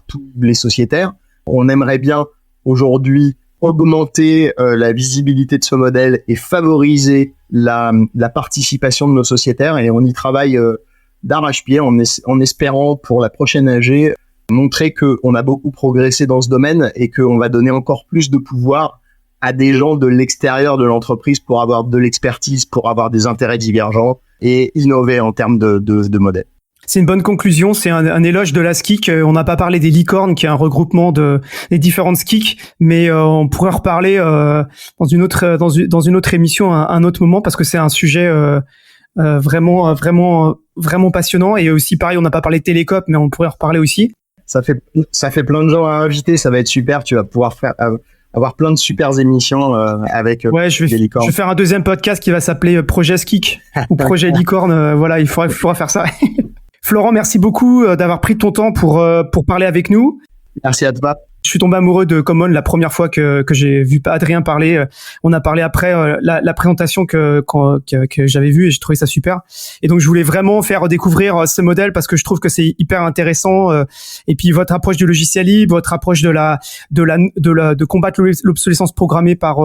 tous les sociétaires. On aimerait bien aujourd'hui augmenter la visibilité de ce modèle et favoriser la participation de nos sociétaires, et on y travaille d'arrache-pied en espérant pour la prochaine AG montrer qu'on a beaucoup progressé dans ce domaine et qu'on va donner encore plus de pouvoir à des gens de l'extérieur de l'entreprise pour avoir de l'expertise, pour avoir des intérêts divergents et innover en termes de modèle. C'est une bonne conclusion, c'est un éloge de la SCIC. On n'a pas parlé des licornes, qui est un regroupement des différentes SCIC, mais on pourrait en reparler dans une autre émission à un autre moment, parce que c'est un sujet vraiment passionnant. Et aussi pareil, on n'a pas parlé de Télécope, mais on pourrait en reparler aussi. Ça fait plein de gens à inviter, ça va être super. Tu vas pouvoir avoir plein de super émissions avec des licornes. Je vais faire un deuxième podcast qui va s'appeler Projet SCIC ou Projet Licorne. Voilà, il faudra faire ça. Florent, merci beaucoup d'avoir pris ton temps pour parler avec nous. Merci à toi. Je suis tombé amoureux de Common la première fois que j'ai vu Adrien parler. On a parlé après la présentation que j'avais vue, et j'ai trouvé ça super. Et donc je voulais vraiment faire découvrir ce modèle, parce que je trouve que c'est hyper intéressant. Et puis votre approche du logiciel libre, votre approche de combattre l'obsolescence programmée par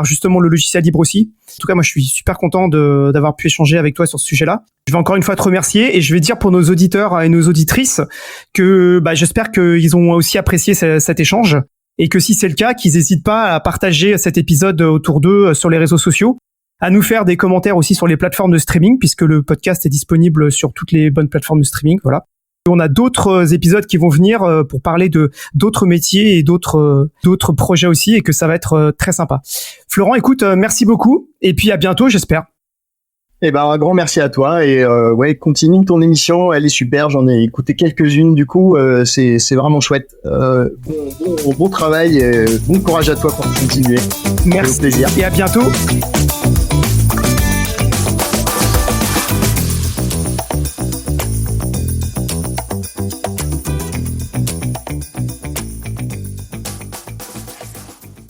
justement le logiciel libre aussi. En tout cas, moi je suis super content d'avoir pu échanger avec toi sur ce sujet-là. Je vais encore une fois te remercier, et je vais dire pour nos auditeurs et nos auditrices que j'espère qu'ils ont aussi apprécié cet échange, et que si c'est le cas, qu'ils n'hésitent pas à partager cet épisode autour d'eux sur les réseaux sociaux, à nous faire des commentaires aussi sur les plateformes de streaming, puisque le podcast est disponible sur toutes les bonnes plateformes de streaming. Voilà. On a d'autres épisodes qui vont venir pour parler de d'autres métiers et d'autres projets aussi, et que ça va être très sympa. Florent, écoute, merci beaucoup, et puis à bientôt, j'espère. Eh ben, un grand merci à toi et ouais, continue ton émission, elle est super. J'en ai écouté quelques-unes du coup, c'est vraiment chouette. Bon travail, et bon courage à toi pour continuer. Merci Au plaisir. et à bientôt.